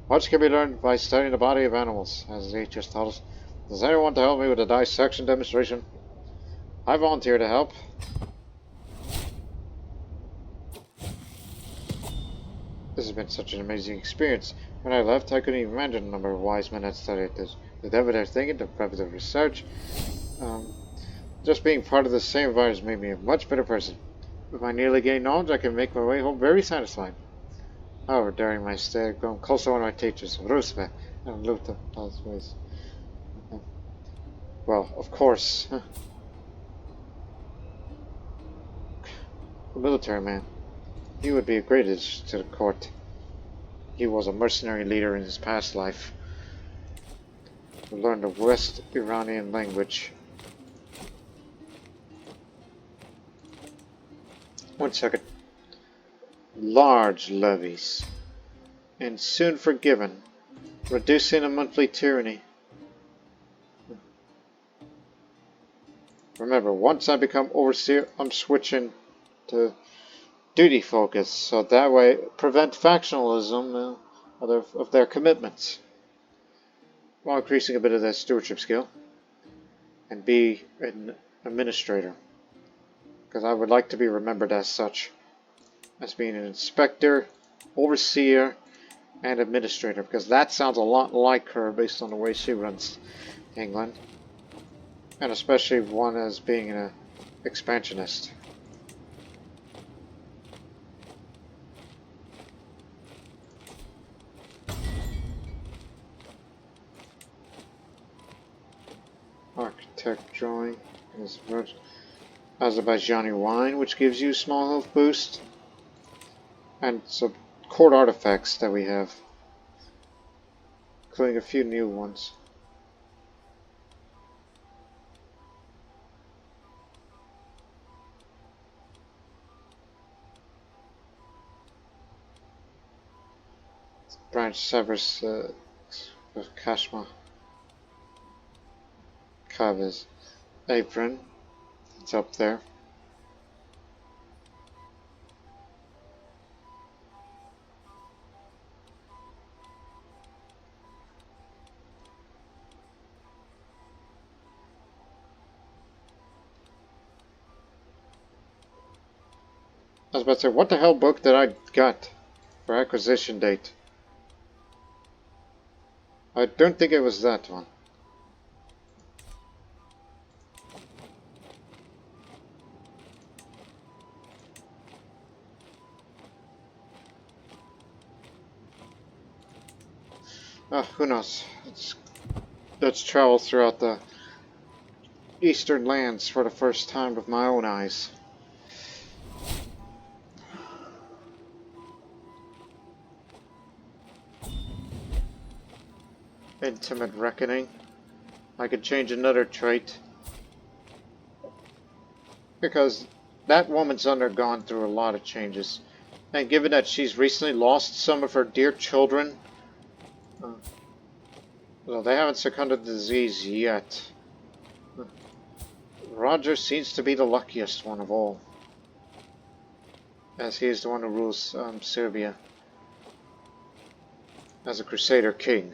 Much can be learned by studying the body of animals, as the teacher taught us. Does anyone want to help me with a dissection demonstration? I volunteer to help. This has been such an amazing experience. When I left, I couldn't even imagine the number of wise men that studied this. The depth of their thinking, the breadth of their research. Just being part of the same environment made me a much better person. With my nearly gained knowledge, I can make my way home very satisfied. However, during my stay, I've grown close to one of my teachers, Roosevelt and Luther. Well, of course. A military man. He would be a great addition to the court. He was a mercenary leader in his past life, who learned the West Iranian language. 1 second. Large levies, and soon forgiven, reducing a monthly tyranny. Remember, once I become overseer, I'm switching to duty focus, so that way prevent factionalism of their commitments, while increasing a bit of their stewardship skill, and be an administrator, because I would like to be remembered as such, as being an inspector, overseer, and administrator, because that sounds a lot like her based on the way she runs England, and especially one as being an expansionist. Architect drawing is Azerbaijani wine, which gives you small health boost, and some court artifacts that we have, including a few new ones. Branch Severus of Kashma. Kava's apron. It's up there. I was about to say, what the hell book did I got for acquisition date? I don't think it was that one. Who knows? Let's travel throughout the eastern lands for the first time with my own eyes. Intimate Reckoning. I could change another trait. Because that woman's undergone through a lot of changes. And given that she's recently lost some of her dear children, well, they haven't succumbed to disease yet. Roger seems to be the luckiest one of all, as he is the one who rules Serbia as a Crusader king.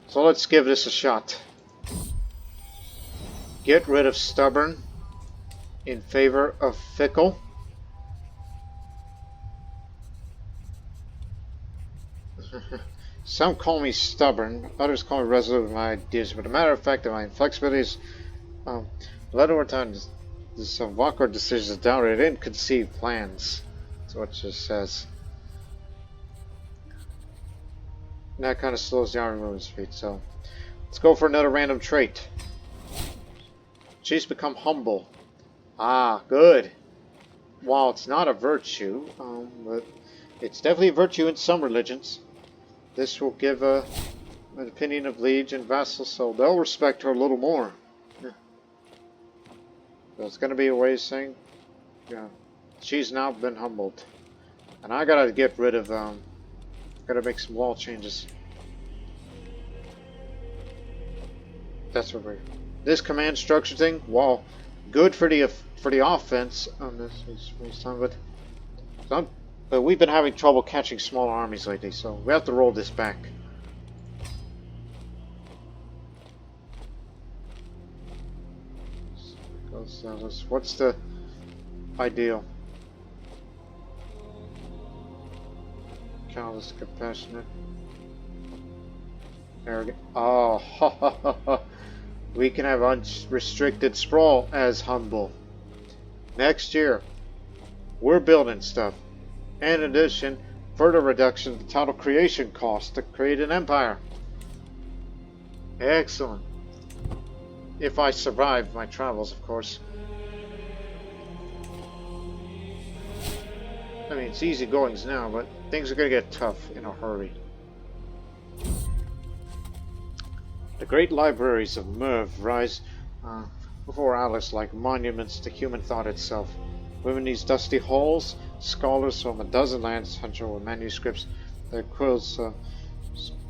So let's give this a shot. Get rid of stubborn in favor of fickle. Some call me stubborn, others call me resolute in my ideas, but a matter of fact, my inflexibility is led over time. Some awkward decisions down. I didn't conceive plans. That's what it just says. And that kind of slows the army movement speed. So let's go for another random trait. She's become humble. Ah, good. While it's not a virtue, but it's definitely a virtue in some religions. This will give an opinion of liege and vassal, so they'll respect her a little more. Yeah. So it's going to be a way of saying, yeah, she's now been humbled. And I gotta get rid of, gotta make some law changes. That's what we're... This command structure thing, while good for the offense on this time, but we've been having trouble catching small armies lately, so we have to roll this back. What's the ideal? Callous, compassionate, arrogant. Oh, ha, ha, ha, ha. We can have unrestricted sprawl as humble. Next year, we're building stuff. And in addition, further reduction of the total creation cost to create an empire. Excellent. If I survive my travels, of course. I mean, it's easy goings now, but things are going to get tough in a hurry. The great libraries of Merv rise before Alice like monuments to human thought itself. Within these dusty halls, scholars from a dozen lands hunch over manuscripts. Their quills,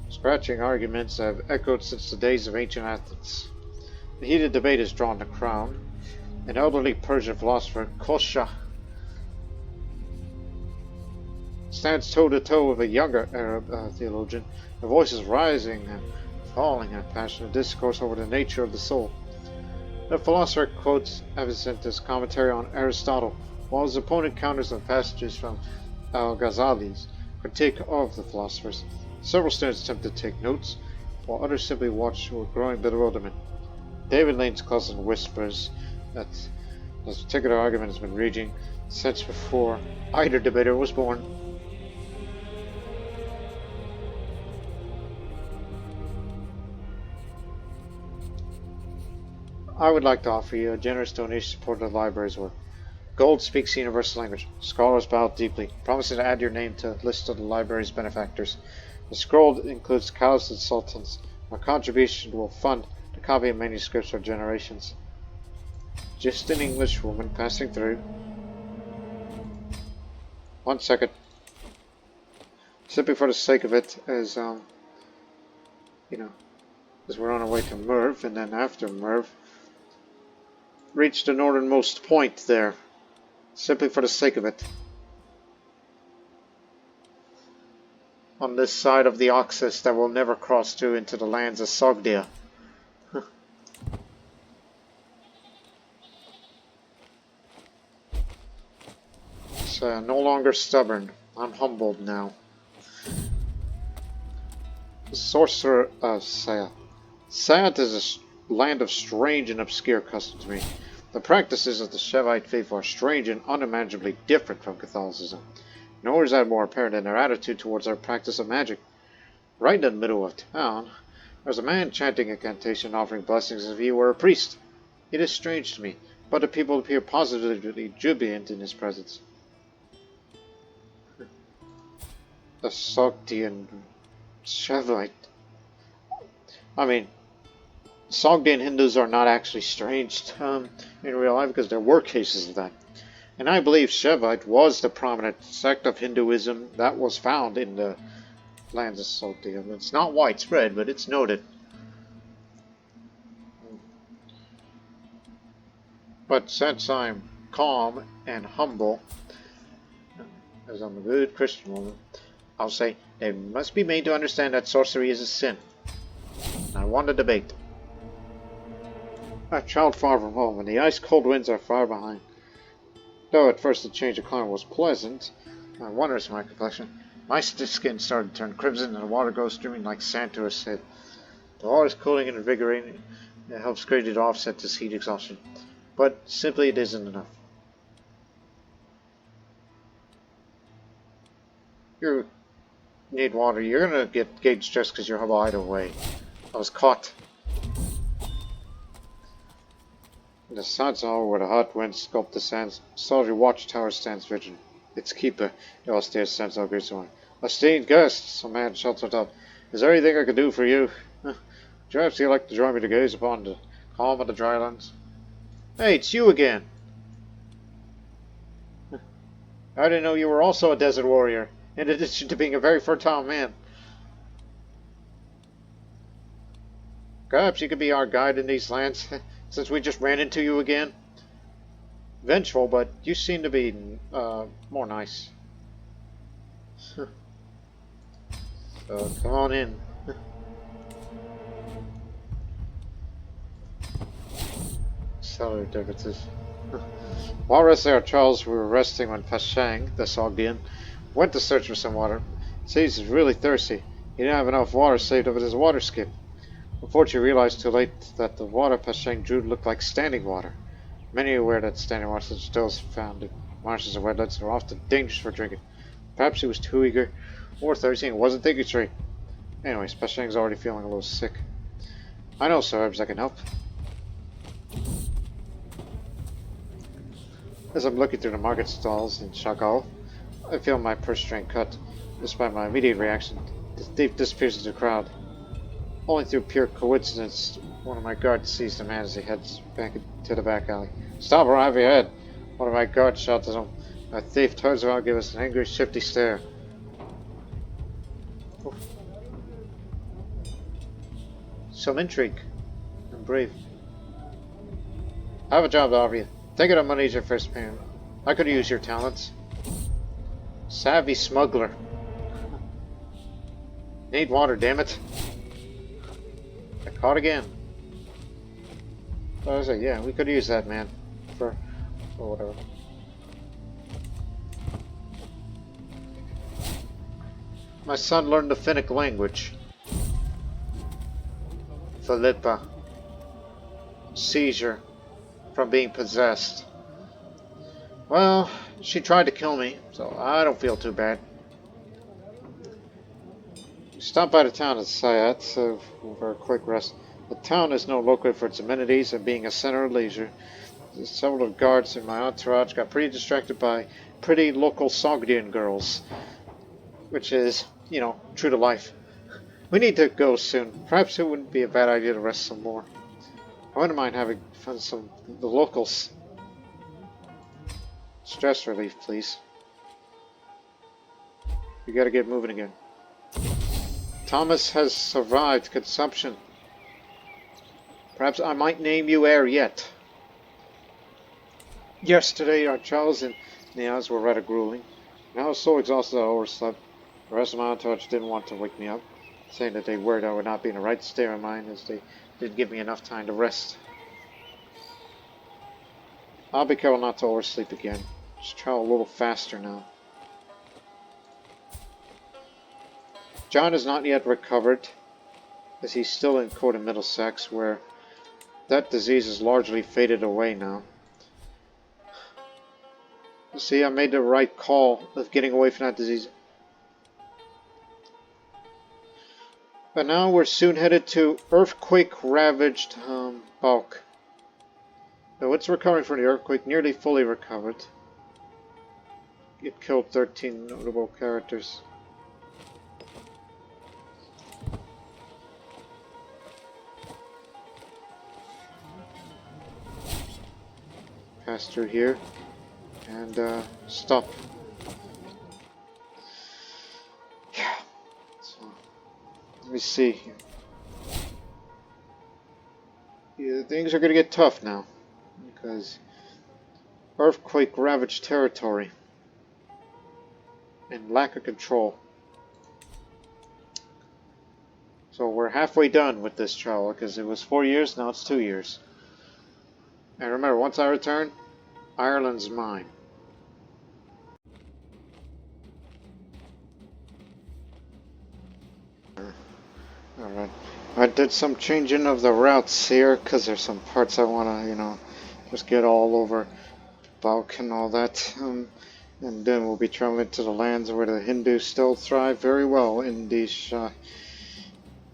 scratching arguments have echoed since the days of ancient Athens. The heated debate has drawn the crown. An elderly Persian philosopher, Kosha, stands toe-to-toe with a younger Arab theologian. Their voices rising and falling in a passionate discourse over the nature of the soul. The philosopher quotes Avicenna's commentary on Aristotle, while his opponent counters on passages from Al-Ghazali's critique of the philosophers. Several students attempt to take notes, while others simply watch with growing bewilderment. David leans close and whispers that this particular argument has been raging since before either debater was born. I would like to offer you a generous donation support of the library's work. Gold speaks the universal language. Scholars bow deeply, promising to add your name to a list of the library's benefactors. The scroll includes cows and sultans. Our contribution will fund the copy of manuscripts for generations. Just an English woman passing through. 1 second. Simply for the sake of it, as as we're on our way to Merv, and then after Merv, reach the northernmost point there. Simply for the sake of it. On this side of the Oxus that will never cross through into the lands of Sogdia. no longer stubborn. I'm humbled now. The sorcerer of Sayat. Sayat is a land of strange and obscure customs to me. The practices of the Shevite faith are strange and unimaginably different from Catholicism. Nor is that more apparent in their attitude towards our practice of magic. Right in the middle of town, there's a man chanting incantation offering blessings as if he were a priest. It is strange to me, but the people appear positively jubilant in his presence. The Sogdian Shevite. I mean, Sogdian Hindus are not actually strange in real life because there were cases of that. And I believe Shevite was the prominent sect of Hinduism that was found in the lands of Sogdian. It's not widespread, but it's noted. But since I'm calm and humble, as I'm a good Christian woman, I'll say they must be made to understand that sorcery is a sin. I won the debate. I've traveled far from home, and the ice-cold winds are far behind. Though at first the change of climate was pleasant, and wondrous for my complexion, my skin started to turn crimson, and the water goes streaming like sand to his head. The water is cooling and invigorating, and it helps greatly to offset this heat exhaustion. But simply it isn't enough. You need water. You're gonna get gauged just because you're wide away. I was caught. The sun's all where the hot winds sculpt the sands. Soldier watchtower stands vigilant. Its keeper, the austere sense of great one. Esteemed guests, a man sheltered up. Is there anything I could do for you? Perhaps you'd like to join me to gaze upon the calm of the drylands? Hey, it's you again. I didn't know you were also a desert warrior, in addition to being a very fertile man. Perhaps you could be our guide in these lands, since we just ran into you again. Vengeful, but you seem to be, more nice. So, come on in. Cellular differences. While resting our trials, we were resting when Pashang, the Sogdian, went to search for some water. Says he's really thirsty. He didn't have enough water saved up in his water skin. Unfortunately, he realized too late that the water Pashang drew looked like standing water. Many are aware that standing water such as those found in marshes and wetlands are often dangerous for drinking. Perhaps he was too eager or thirsty and wasn't thinking straight. Anyways, Pashang's already feeling a little sick. I know some herbs that can help. As I'm looking through the market stalls in Chagall, I feel my purse string cut. Despite my immediate reaction, the thief disappears into the crowd. Only through pure coincidence, one of my guards sees the man as he heads back into the back alley. Stop or I'll have your head! One of my guards shouts at him. The thief turns around and gives us an angry, shifty stare. Oof. Some intrigue. I'm brave. I have a job to offer you. Take it on money as your first payment. I could use your talents. Savvy smuggler. Need water, damn it. I caught again. I was like, yeah, we could use that, man. For whatever. My son learned the Finnic language. Philippa. Seizure. From being possessed. Well, she tried to kill me, so I don't feel too bad. We stopped by the town of Sayat for a quick rest. The town is known locally for its amenities and being a center of leisure. Several of the guards in my entourage got pretty distracted by pretty local Sogdian girls, which is, you know, true to life. We need to go soon. Perhaps it wouldn't be a bad idea to rest some more. I wouldn't mind having fun with some of the locals. Stress relief, please. We gotta get moving again. Thomas has survived consumption. Perhaps I might name you heir yet. Yesterday, our trials and the hours were rather grueling, and I was so exhausted I overslept. The rest of my entourage didn't want to wake me up, saying that they worried I would not be in the right state of mind as they didn't give me enough time to rest. I'll be careful not to oversleep again. Just travel a little faster now. John is not yet recovered, as he's still in Court of Middlesex, where that disease is largely faded away now. You see, I made the right call of getting away from that disease. But now we're soon headed to earthquake-ravaged Balk. Though it's recovering from the earthquake, nearly fully recovered. It killed 13 notable characters. Pass through here and stop. Yeah. So let me see. Yeah, things are gonna get tough now because earthquake ravaged territory and lack of control. So we're halfway done with this travel because it was 4 years, now it's 2 years. And remember, once I return, Ireland's mine. Alright. I did some changing of the routes here because there's some parts I want to, just get all over Balk and all that. And then we'll be traveling to the lands where the Hindus still thrive very well in the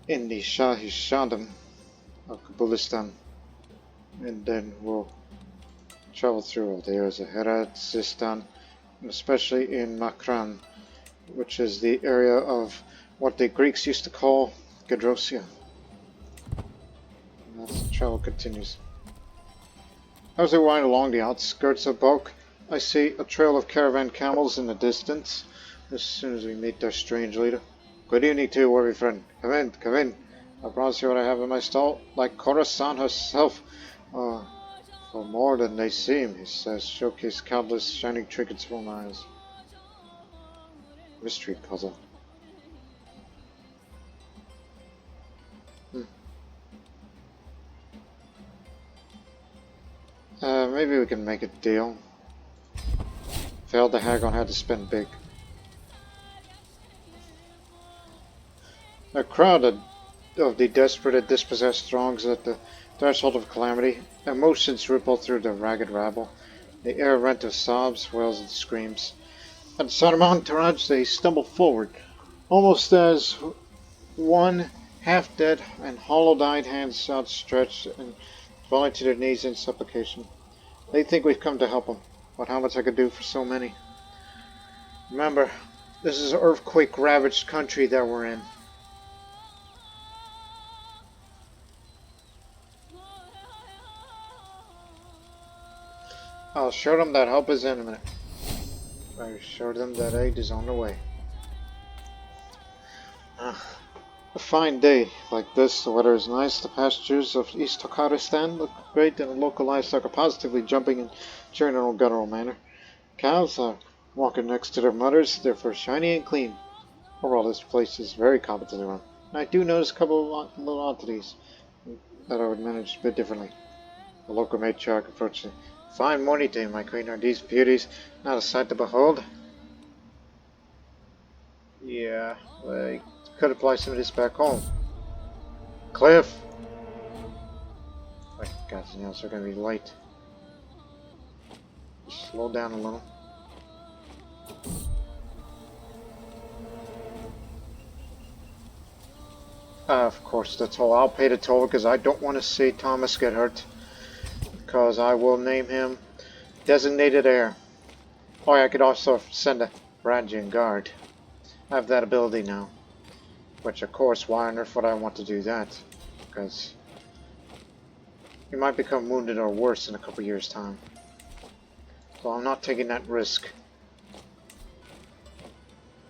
Shahishadam of Kabulistan. And then we'll travel through all the areas of Herat, Sistan, and especially in Makran, which is the area of what the Greeks used to call Gedrosia. And as the travel continues. As we wind along the outskirts of Balk, I see a trail of caravan camels in the distance. As soon as we meet their strange leader. Good evening to you, worthy friend. Come in, come in. I promise you what I have in my stall, like Khorasan herself. For more than they seem, he says, showcase countless shining trinkets for my eyes. Mystery puzzle. Maybe we can make a deal. Failed to haggle on how to spend big. A crowd of the desperate and dispossessed throngs at the threshold of calamity. Emotions ripple through the ragged rabble. The air rent of sobs, wails, and screams. At the sight of my entourage, they stumble forward, almost as one half-dead and hollow-eyed hands outstretched and falling to their knees in supplication. They think we've come to help them, but how much I could do for so many. Remember, this is an earthquake-ravaged country that we're in. I'll show them that help is imminent. I show them that aid is on the way. A fine day like this, the weather is nice, the pastures of East Turkmenistan look great, and the local livestock are positively jumping and cheering in a guttural manner. Cows are walking next to their mothers, they're for shiny and clean. Overall, this place is very competently run. And I do notice a couple of little oddities that I would manage a bit differently. The local matriarch approached me. Fine morning to you, my queen. Are these beauties not a sight to behold? Yeah, I could apply some of this back home. Cliff! My God's nails are going to be light. Just slow down a little. Of course, the toll. I'll pay the toll because I don't want to see Thomas get hurt. Because I will name him Designated Heir. Oh, I could also send a Rangian Guard. I have that ability now. Which, of course, why on earth would I want to do that? Because he might become wounded or worse in a couple years' time. So I'm not taking that risk.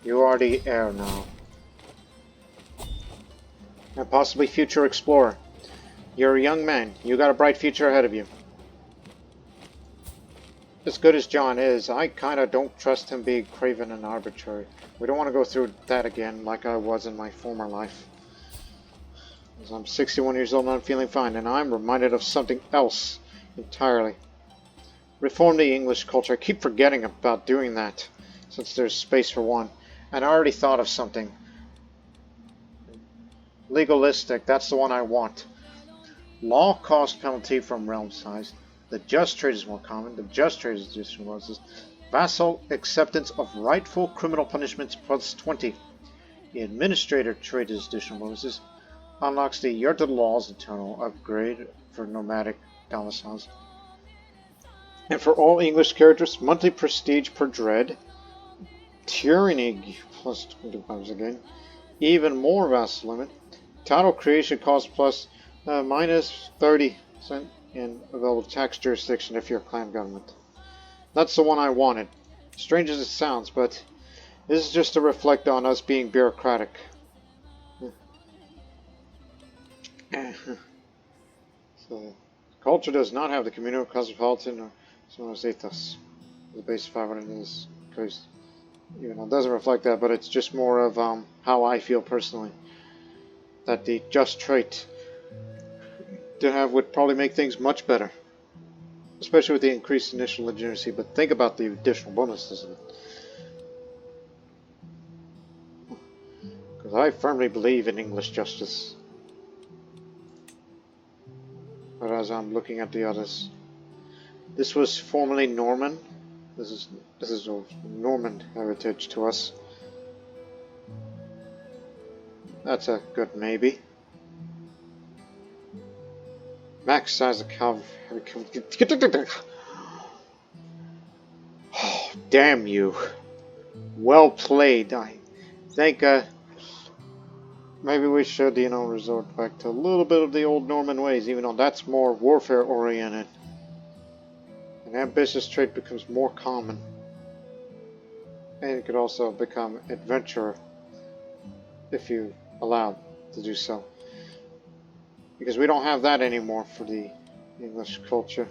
You are the heir now. And possibly future explorer. You're a young man. You got a bright future ahead of you. As good as John is, I kinda don't trust him being craven and arbitrary. We don't want to go through that again like I was in my former life. As I'm 61 years old and I'm feeling fine, and I'm reminded of something else entirely. Reform the English culture. I keep forgetting about doing that, since there's space for one. And I already thought of something. Legalistic, that's the one I want. Law cost penalty from realm size. The just trade is more common. The just trade is just vassal acceptance of rightful criminal punishments plus 20. The administrator trade is additional bonuses. Unlocks the Year to the Laws Eternal upgrade for nomadic domiciles. And for all English characters, monthly prestige per dread. Tyranny plus 25 again. Even more vassal limit. Title creation cost plus minus 30% in available tax jurisdiction if you're a clan government. That's the one I wanted. Strange as it sounds, but this is just to reflect on us being bureaucratic. So, culture does not have the communal Cosmopolitan or some of ethos. The base 500 is because it doesn't reflect that, but it's just more of how I feel personally. That the just trait to have would probably make things much better, especially with the increased initial legitimacy. But think about the additional bonuses of it, because I firmly believe in English justice. But as I'm looking at the others, this was formerly Norman. This is a Norman heritage to us. That's a good maybe. Max size of cavalry. Oh, damn you. Well played. I think maybe we should, resort back to a little bit of the old Norman ways, even though that's more warfare oriented. An ambitious trait becomes more common. And it could also become adventurer if you allowed to do so. Because we don't have that anymore for the English culture.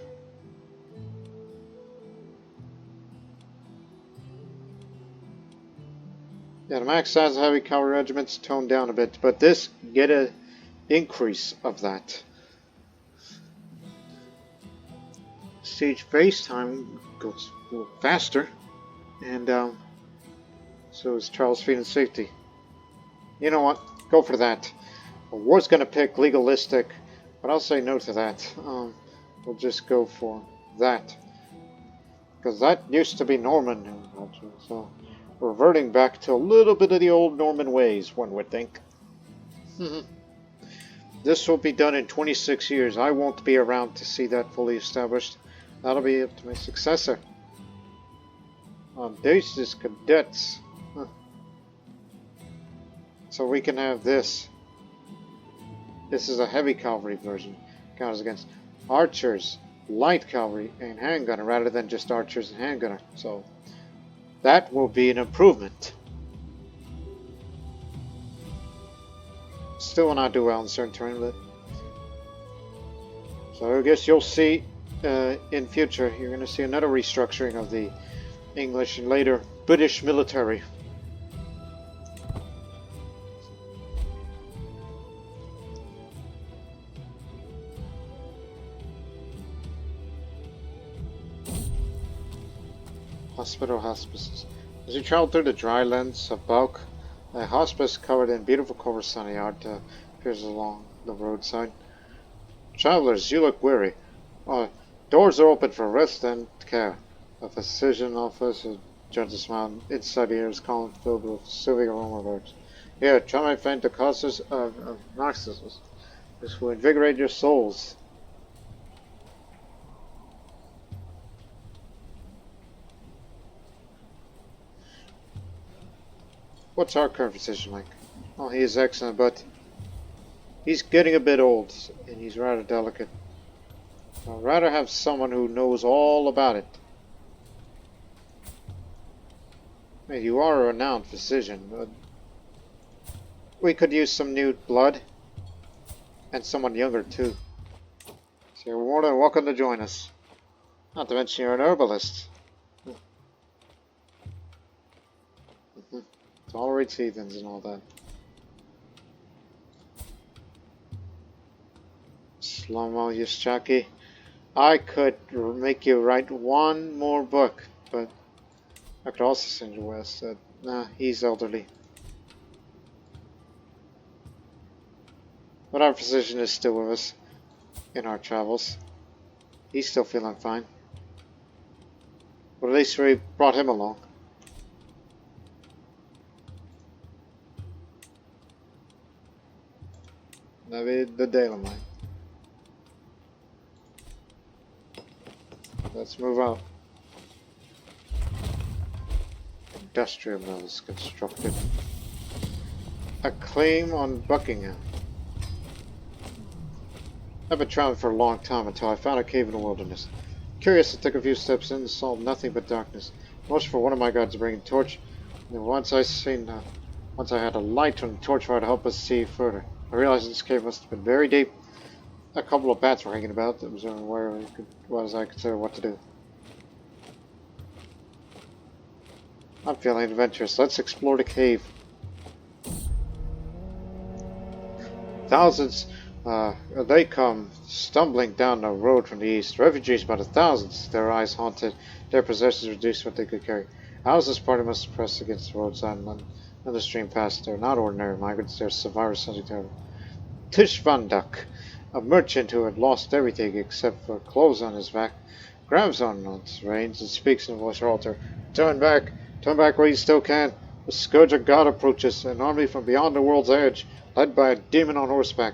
Yeah, the max size of heavy cavalry regiments toned down a bit, but this get an increase of that. Siege base time goes a little faster, and so is Charles' feet and safety. You know what? Go for that. War's gonna pick legalistic, but I'll say no to that. We'll just go for that, because that used to be Norman, so reverting back to a little bit of the old Norman ways, one would think. This will be done in 26 years. I won't be around to see that fully established. That'll be up to my successor. Audacious cadets. So we can have this. This is a heavy cavalry version. Counters against archers, light cavalry, and handgunner rather than just archers and handgunner. So that will be an improvement. Still will not do well in certain terrain. So I guess you'll see in future, you're going to see another restructuring of the English and later British military. Hospital hospices. As you travel through the dry lands of Balk, a hospice covered in beautiful cover sunny art appears along the roadside. Travelers, you look weary. Doors are open for rest and care. A physician office, a gentle smile. Inside here is column filled with soothing aroma birds. Here, try my friend the causes of narcissism. This will invigorate your souls. What's our current physician like? Oh, he is excellent, but he's getting a bit old, and he's rather delicate. I'd rather have someone who knows all about it. Hey, you are a renowned physician, but we could use some new blood, and someone younger too. So you're more than welcome to join us. Not to mention you're an herbalist. Tolerate heathens and all that. Slow-mo Yushchaki. I could make you write one more book, but I could also send you west. Nah, he's elderly. But our physician is still with us in our travels. He's still feeling fine. But at least we brought him along. Maybe the Dalamite. Let's move out. Industrial mills constructed. A claim on Buckingham. I've been traveling for a long time until I found a cave in the wilderness. Curious, I took a few steps in and saw nothing but darkness. Most for one of my gods to bring a torch. And once I had a light on the torch fire to help us see further. I realized this cave must have been very deep. A couple of bats were hanging about that was unaware as I considered what to do. I'm feeling adventurous. Let's explore the cave. Thousands, they come stumbling down the road from the east. Refugees by the thousands, their eyes haunted, their possessions reduced what they could carry. Houses party must press against the roadside and the stream past. They're not ordinary migrants, they're survivors something terrible. Tish Van Duck, a merchant who had lost everything except for clothes on his back, grabs on its reins and speaks in a voice altar. Turn back while you still can. The scourge of God approaches, an army from beyond the world's edge, led by a demon on horseback.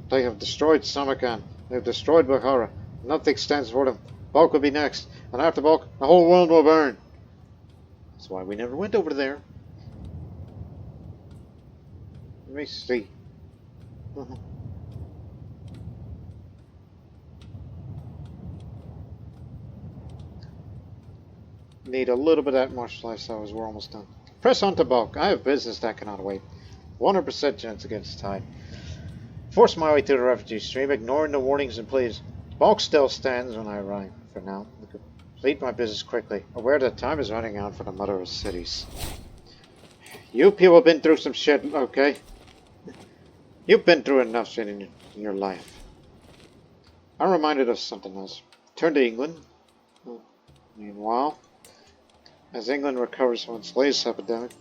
They have destroyed Samarkand. They have destroyed Bukhara. Nothing stands for them. Balk will be next, and after Balk, the whole world will burn. That's why we never went over there. Let me see. Need a little bit of that martial lifestyle as we're almost done. Press on to Balk. I have business that cannot wait. 100% chance against the tide. Force my way through the refugee stream, ignoring the warnings and pleas. Balk still stands when I arrive. For now, I complete my business quickly, aware that time is running out for the mother of cities. You people have been through some shit, okay? You've been through enough shit in your life. I'm reminded of something else. Turn to England. Meanwhile, as England recovers from its latest epidemic,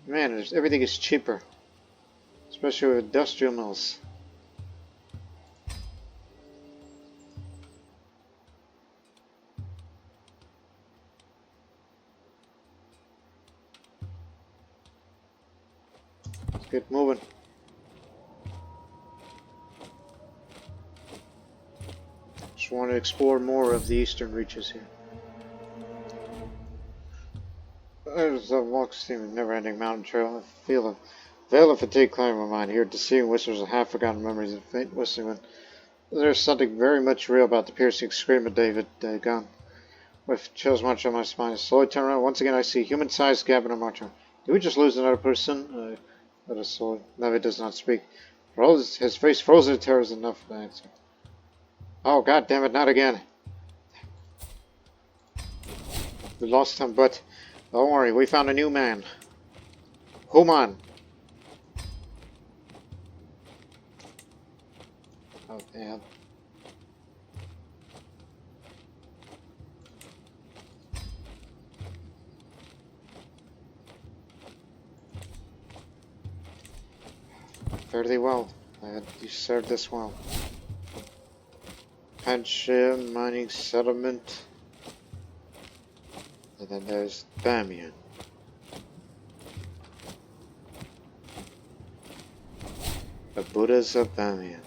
man, everything is cheaper, especially with industrial mills. Let's get moving. Just want to explore more of the eastern reaches here. There's a walk steam never-ending mountain trail. I feel a veil of fatigue climbing my mind here, deceiving whispers of half-forgotten memories and faint whistling wind. There's something very much real about the piercing scream of David Gunn. With chills march on my spine, I slowly turn around. Once again, I see a human-sized Gavin marching. Did we just lose another person? But a soul. Navi does not speak. His face frozen in terror is enough for the answer. Oh, god damn it, not again. We lost him, but don't worry, we found a new man. Human. Oh, damn. Fairly well. You served us well. Panchir mining settlement. And then there's Bamiyan. The Buddhas of Bamiyan.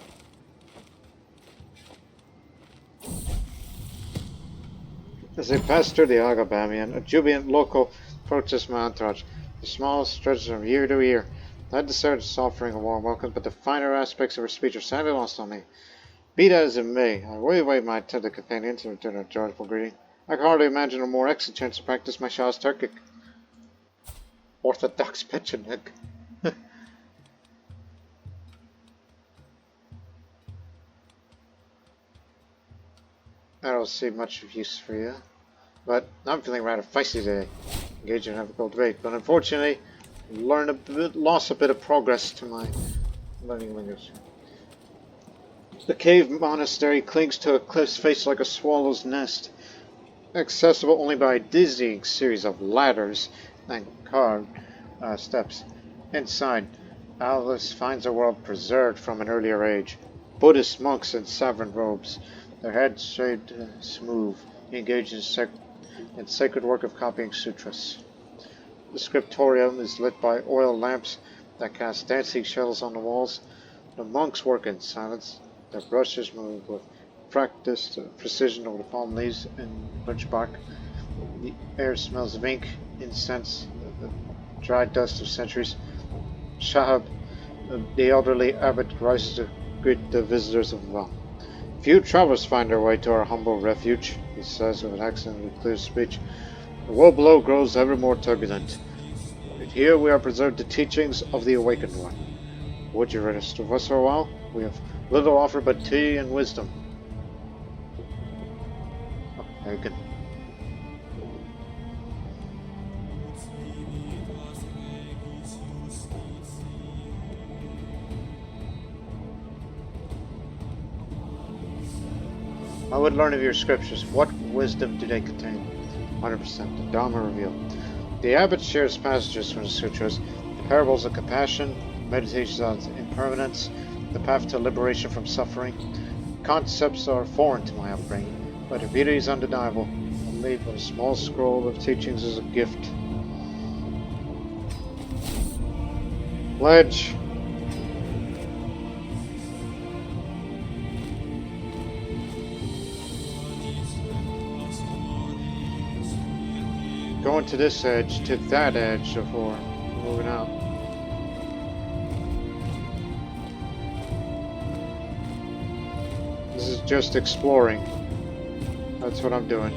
As I passed through the Aga Bamiyan, a jubilant local approaches my entourage. The small stretches from year to year. I decided to offering a warm welcome, but the finer aspects of her speech are sadly lost on me. Be that as it may, I wave away my attendant companions and return a joyful greeting. I can hardly imagine a more excellent chance to practice my Shah's Turkic. Orthodox Pechenik. I don't see much of use for you, but I'm feeling rather feisty today. Engaged in a difficult debate, but unfortunately, lost a bit of progress to my learning language. The cave monastery clings to a cliff's face like a swallow's nest, accessible only by a dizzying series of ladders and carved steps. Inside, Alice finds a world preserved from an earlier age. Buddhist monks in sovereign robes, their heads shaved smooth, engaged in sacred work of copying sutras. The scriptorium is lit by oil lamps that cast dancing shadows on the walls. The monks work in silence. Their brushes move with practiced precision over the palm leaves and birch bark. The air smells of ink, incense, the dry dust of centuries. Shahab, the elderly abbot, rises to greet the visitors of the well. Few travelers find their way to our humble refuge, he says with an accent of clear speech. The world below grows ever more turbulent. But here we are preserved the teachings of the Awakened One. Would you rest with us for a while? We have little to offer but tea and wisdom. Oh, pagan. I would learn of your scriptures. What wisdom do they contain? 100%. The Dharma revealed. The abbot shares passages from the sutras, the parables of compassion, meditations on impermanence, the path to liberation from suffering. Concepts are foreign to my upbringing, but their beauty is undeniable. I'll leave with a small scroll of teachings as a gift. Pledge. Going to this edge to that edge before moving out. This is just exploring. That's what I'm doing.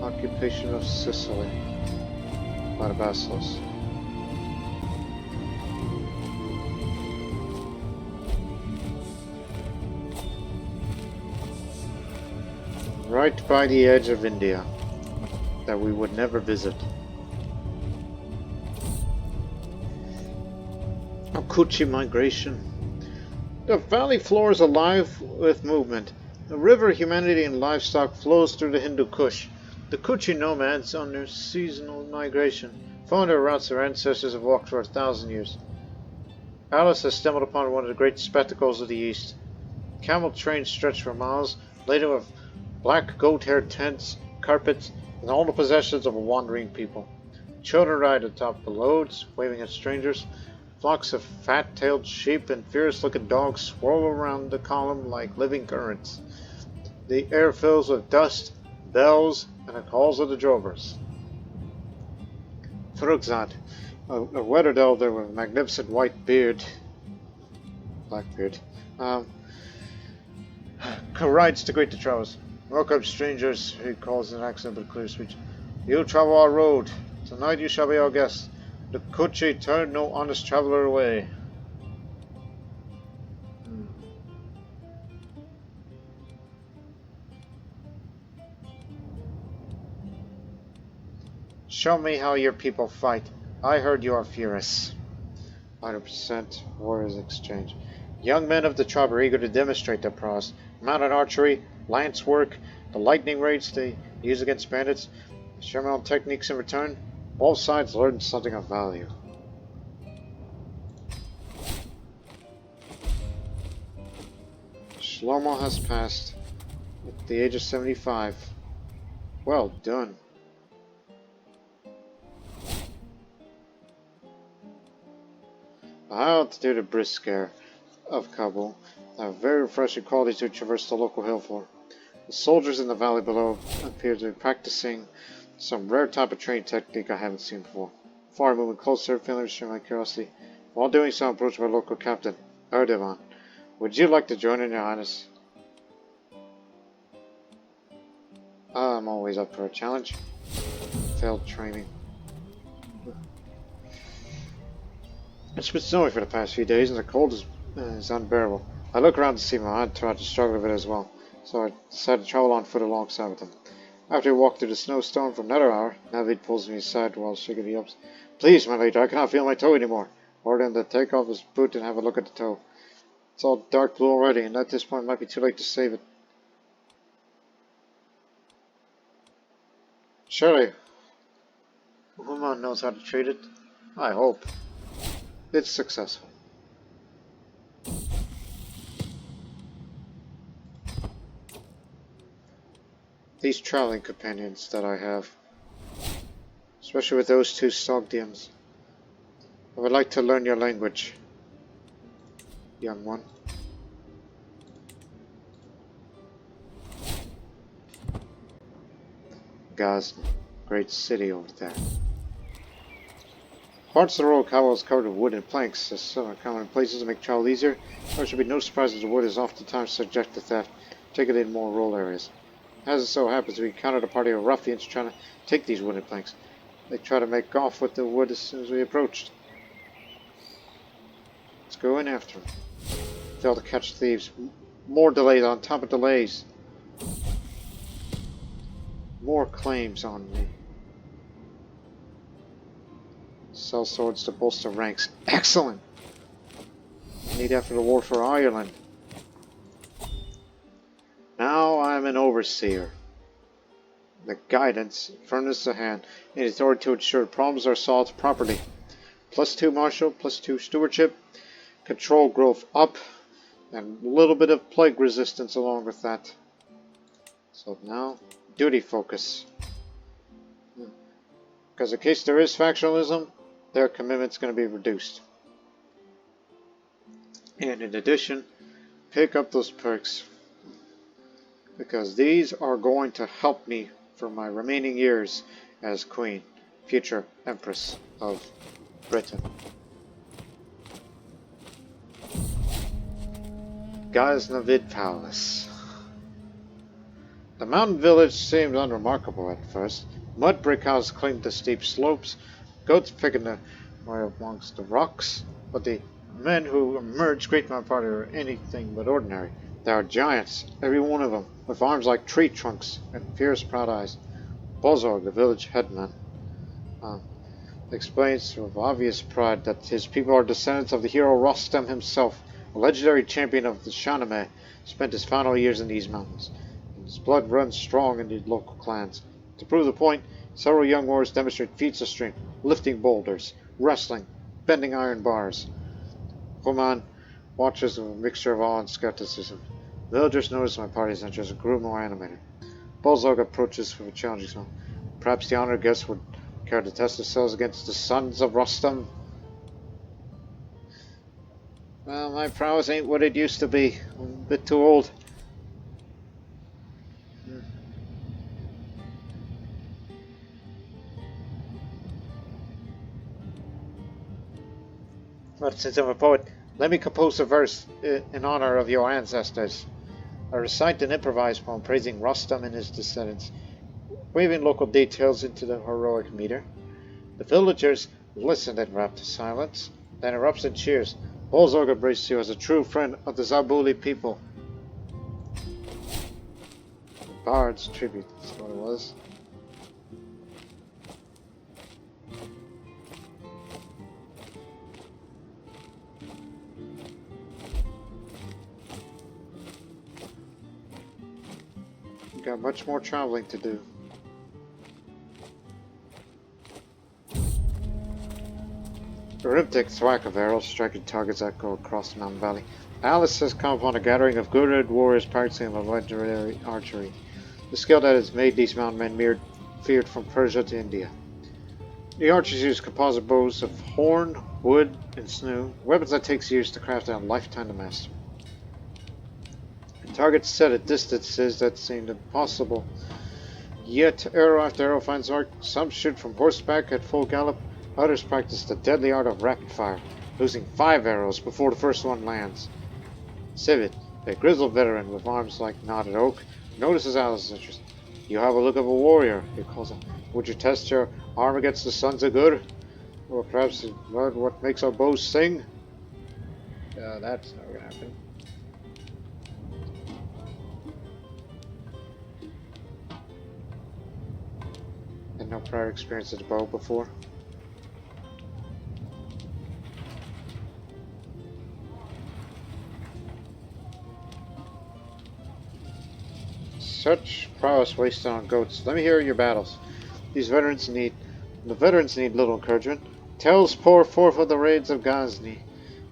Occupation of Sicily by the Basilos. Right by the edge of India that we would never visit. Kuchi migration. The valley floor is alive with movement. The river of humanity and livestock flows through the Hindu Kush. The Kuchi nomads on their seasonal migration found their routes their ancestors have walked for 1,000 years. Alice has stumbled upon one of the great spectacles of the East. Camel trains stretch for miles, laden with black goat-haired tents, carpets, and all the possessions of a wandering people. Children ride atop the loads, waving at strangers. Flocks of fat-tailed sheep and fierce-looking dogs swirl around the column like living currents. The air fills with dust, bells, and the calls of the drovers. Fruxat, a weathered elder with a magnificent white beard, black beard, rides to greet the travelers. Welcome, strangers, he calls in an accent but clear speech. You travel our road. Tonight you shall be our guests. The Kuchi turned no honest traveler away. Show me how your people fight. I heard you are furious. 100% warriors exchange. Young men of the tribe are eager to demonstrate their prowess. Mounted archery, lance work, the lightning raids they use against bandits. Share my own techniques in return. Both sides learn something of value. Shlomo has passed at the age of 75. Well done. High altitude of brisk air of Kabul have very refreshing qualities to traverse the local hill floor. The soldiers in the valley below appear to be practicing some rare type of training technique I haven't seen before. Before I move closer, feeling restrain my curiosity. While doing so, I approach my local captain, Erdogan. Would you like to join in, Your Highness? I'm always up for a challenge. Failed training. It's been snowing for the past few days and the cold is unbearable. I look around to see my entourage struggle with it as well, so I decided to travel on foot alongside with them. After we walk through the snowstorm for another hour, Navid pulls me aside while shaking the ups. Please, my lady, I cannot feel my toe anymore. Order him to take off his boot and have a look at the toe. It's all dark blue already, and at this point it might be too late to save it. Surely, Woman knows how to treat it. I hope. It's successful. These traveling companions that I have, especially with those two Sogdians, I would like to learn your language, young one. Gazn, great city over there. Parts of the road cobble is covered with wood and planks, as some are common in places to make travel easier. There should be no surprise that the wood is oftentimes subject to theft, particularly in more rural areas. As it so happens, we encountered a party of ruffians trying to take these wooden planks. They tried to make off with the wood as soon as we approached. Let's go in after them. Failed to catch thieves. More delays on top of delays. More claims on me. Sell swords to bolster ranks. Excellent! Need after the war for Ireland. Now I'm an overseer. The guidance, firmness to hand, and authority to ensure problems are solved properly. +2 martial, +2 stewardship, control growth up, and a little bit of plague resistance along with that. So now, duty focus. Because in case there is factionalism, their commitment's going to be reduced. And in addition, pick up those perks. Because these are going to help me for my remaining years as Queen, future Empress of Britain. Ghaznavid Palace. The mountain village seemed unremarkable at first. Mud brick houses climbed the steep slopes, goats picking their way amongst the rocks, but the men who emerged great my party were anything but ordinary. They are giants, every one of them, with arms like tree trunks and fierce proud eyes. Bozorg, the village headman, explains with obvious pride that his people are descendants of the hero Rostam himself, a legendary champion of the Shahnameh, spent his final years in these mountains. And his blood runs strong in the local clans. To prove the point, several young warriors demonstrate feats of strength, lifting boulders, wrestling, bending iron bars. Roman watches with a mixture of awe and skepticism. Villagers notice my party's entrance and grew more animated. Bolzog approaches with a challenging smile. Perhaps the honored guests would care to test themselves against the sons of Rostam? Well, my prowess ain't what it used to be. I'm a bit too old. But since I'm a poet, let me compose a verse in honor of your ancestors. I recite an improvised poem praising Rostam and his descendants, weaving local details into the heroic meter. The villagers listen in rapt silence, then erupts in cheers. Bolzog embraces you as a true friend of the Zabuli people. Bard's tribute, that's what it was. We've got much more traveling to do. The rhythmic thwack of arrows striking targets echo across the mountain valley. Alice has come upon a gathering of good warriors practicing legendary archery, the skill that has made these mountain men feared from Persia to India. The archers use composite bows of horn, wood, and sinew, weapons that takes years to craft and a lifetime to master. Targets set at distances that seemed impossible, yet arrow after arrow finds mark. Some shoot from horseback at full gallop, others practice the deadly art of rapid fire, losing 5 arrows before the first one lands. Civet, a grizzled veteran with arms like knotted oak, notices Alice's interest. You have a look of a warrior, he calls out. Would you test your arm against the sons of Gur? Or perhaps learn what makes our bows sing? That's not gonna happen. Had no prior experience with the bow before. Such prowess wasted on goats. Let me hear your battles. The veterans need little encouragement. Tales pour forth of the raids of Ghazni,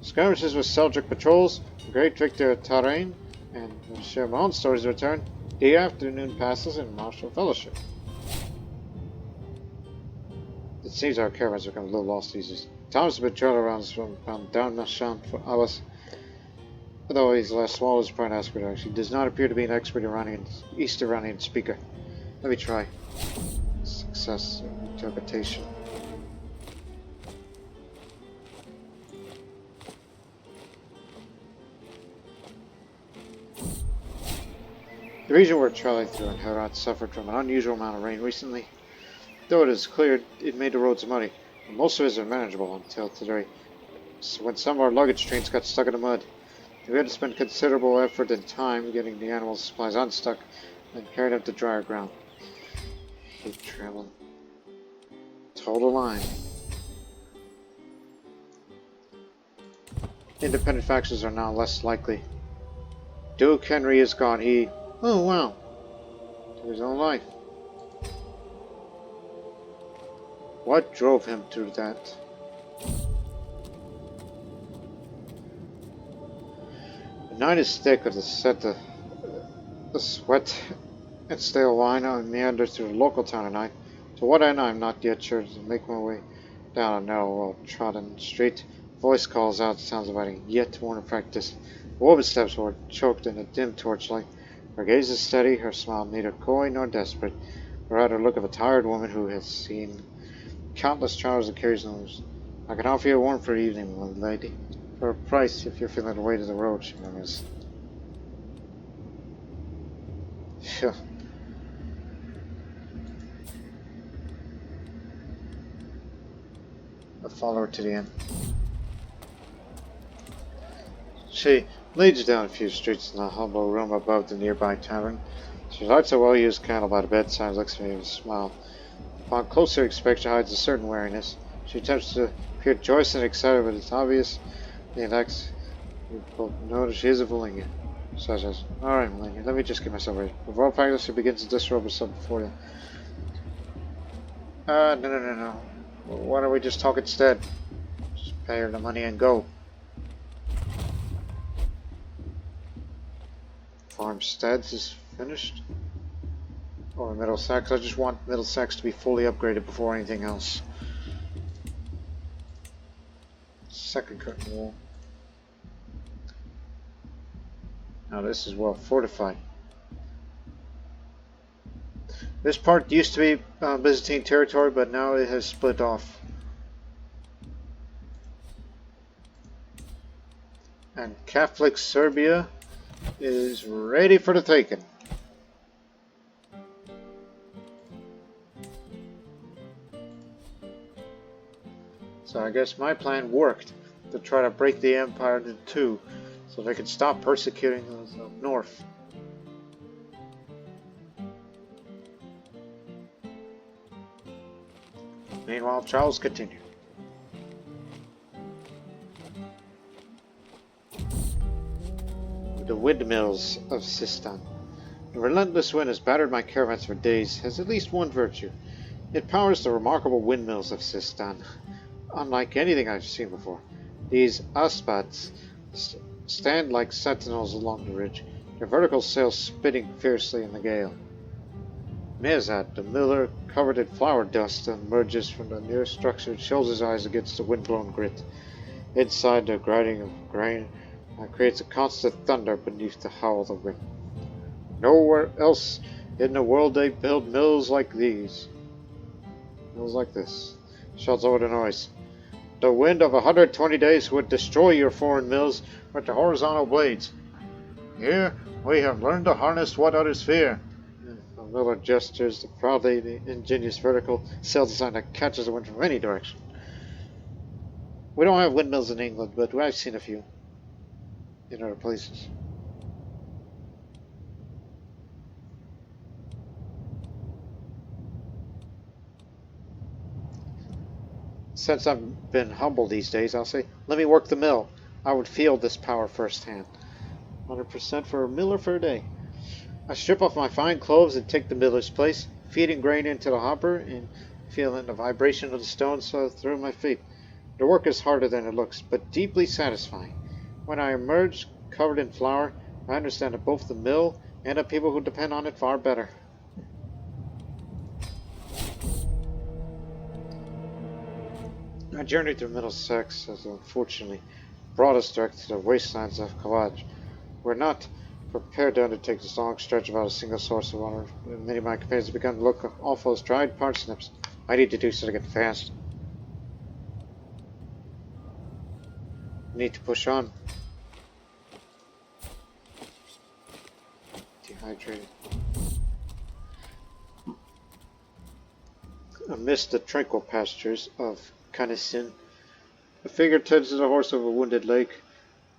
skirmishes with Seljuk patrols, the great victory at Tarain, and to share my own stories of return, the afternoon passes in martial fellowship. It seems our caravans have become a little lost these days. Thomas has been trailing around down Makran for hours. Although he's less small as Prime Asper, he does not appear to be an expert Iranian, East Iranian speaker. Let me try. Success interpretation. The region we're traveling through in Herat suffered from an unusual amount of rain recently. Though it is cleared, it made the roads muddy, and most of it is unmanageable until today, when some of our luggage trains got stuck in the mud. We had to spend considerable effort and time getting the animal supplies unstuck and carried them to drier ground. I hate traveling. Total line. Independent factions are now less likely. Duke Henry is gone. He... Oh, wow. Took his own life. What drove him to that? The night is thick with the sweat and stale wine. I meander through the local town at night. To what end I am not yet sure to make my way down a narrow, well-trodden street. Voice calls out sounds of writing, yet to warn of practice. A woman steps forward, choked in a dim torchlight. Her gaze is steady, her smile neither coy nor desperate, but rather a look of a tired woman who has seen countless trials and carries news. I can offer you a warm for evening, my lady. For a price, if you're feeling the weight of the road, she murmurs. Phew. I follow her to the end. She leads you down a few streets in a humble room above the nearby tavern. She lights a well-used candle by the bedside and looks at me with a smile. Upon closer inspection, hides a certain wariness. She attempts to appear joyous and excited, but it's obvious the next you both notice she isn't fooling you. So I says, alright, Melania, let me just get myself ready. Before practice, she begins to disrobe herself before you. No. Why don't we just talk instead? Just pay her the money and go. Farmsteads is finished. Or Middlesex. I just want Middlesex to be fully upgraded before anything else. Second curtain wall. Now this is well fortified. This part used to be Byzantine territory, but now it has split off. And Catholic Serbia is ready for the taking. So I guess my plan worked, to try to break the empire into two, so they could stop persecuting those up north. Meanwhile, trials continue. The windmills of Sistan. The relentless wind has battered my caravans for days, has at least one virtue. It powers the remarkable windmills of Sistan. Unlike anything I've seen before, these asbats stand like sentinels along the ridge, their vertical sails spitting fiercely in the gale. Mirzad, the miller, covered in flour dust, emerges from the nearest structure and shows his eyes against the wind-blown grit. Inside, the grinding of grain creates a constant thunder beneath the howl of the wind. Nowhere else in the world they build mills like these. Mills like this. Shouts over the noise. The wind of 120 days would destroy your foreign mills with the horizontal blades. Here we have learned to harness what others fear. The miller gestures the proudly ingenious vertical sail design that catches the wind from any direction. We don't have windmills in England, but I've seen a few in other places. Since I've been humble these days, I'll say, let me work the mill. I would feel this power firsthand. 100% for a miller for a day. I strip off my fine clothes and take the miller's place, feeding grain into the hopper and feeling the vibration of the stones through my feet. The work is harder than it looks, but deeply satisfying. When I emerge, covered in flour, I understand that both the mill and the people who depend on it far better. My journey through Middlesex has unfortunately brought us direct to the wastelands of Kawaj. We're not prepared to undertake this long stretch without a single source of water. Many of my companions have begun to look awful as dried parsnips. I need to do something fast. Need to push on. Dehydrated. Amidst the tranquil pastures of Canisin, a figure tends to the horse of a wounded leg.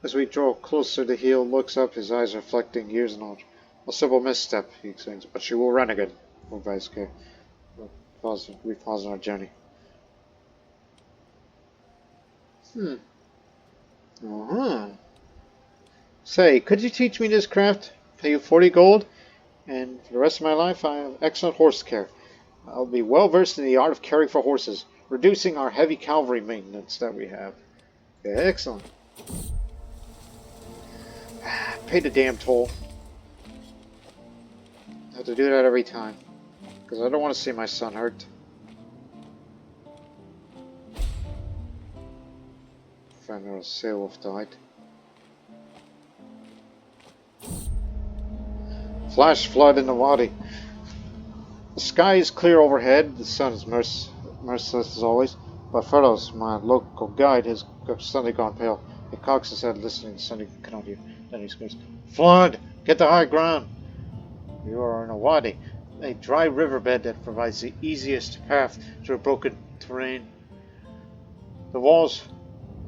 As we draw closer, the heel looks up, his eyes reflecting years and age. A simple misstep, he exclaims, but she will run again. Advice care. We pause on our journey. Say, could you teach me this craft? Pay you 40 gold, and for the rest of my life I have excellent horse care. I'll be well versed in the art of caring for horses, reducing our heavy cavalry maintenance that we have. Okay, excellent. Pay the damn toll. I have to do that every time, because I don't want to see my son hurt. Find out a Sailwolf died. Flash flood in the wadi. The sky is clear overhead, the sun is merciless as always, but fellows, my local guide has suddenly gone pale. He cocks his head listening, suddenly cannot hear. Then he screams, "Flood! Get to high ground!" You are in a wadi, a dry riverbed that provides the easiest path through broken terrain. The walls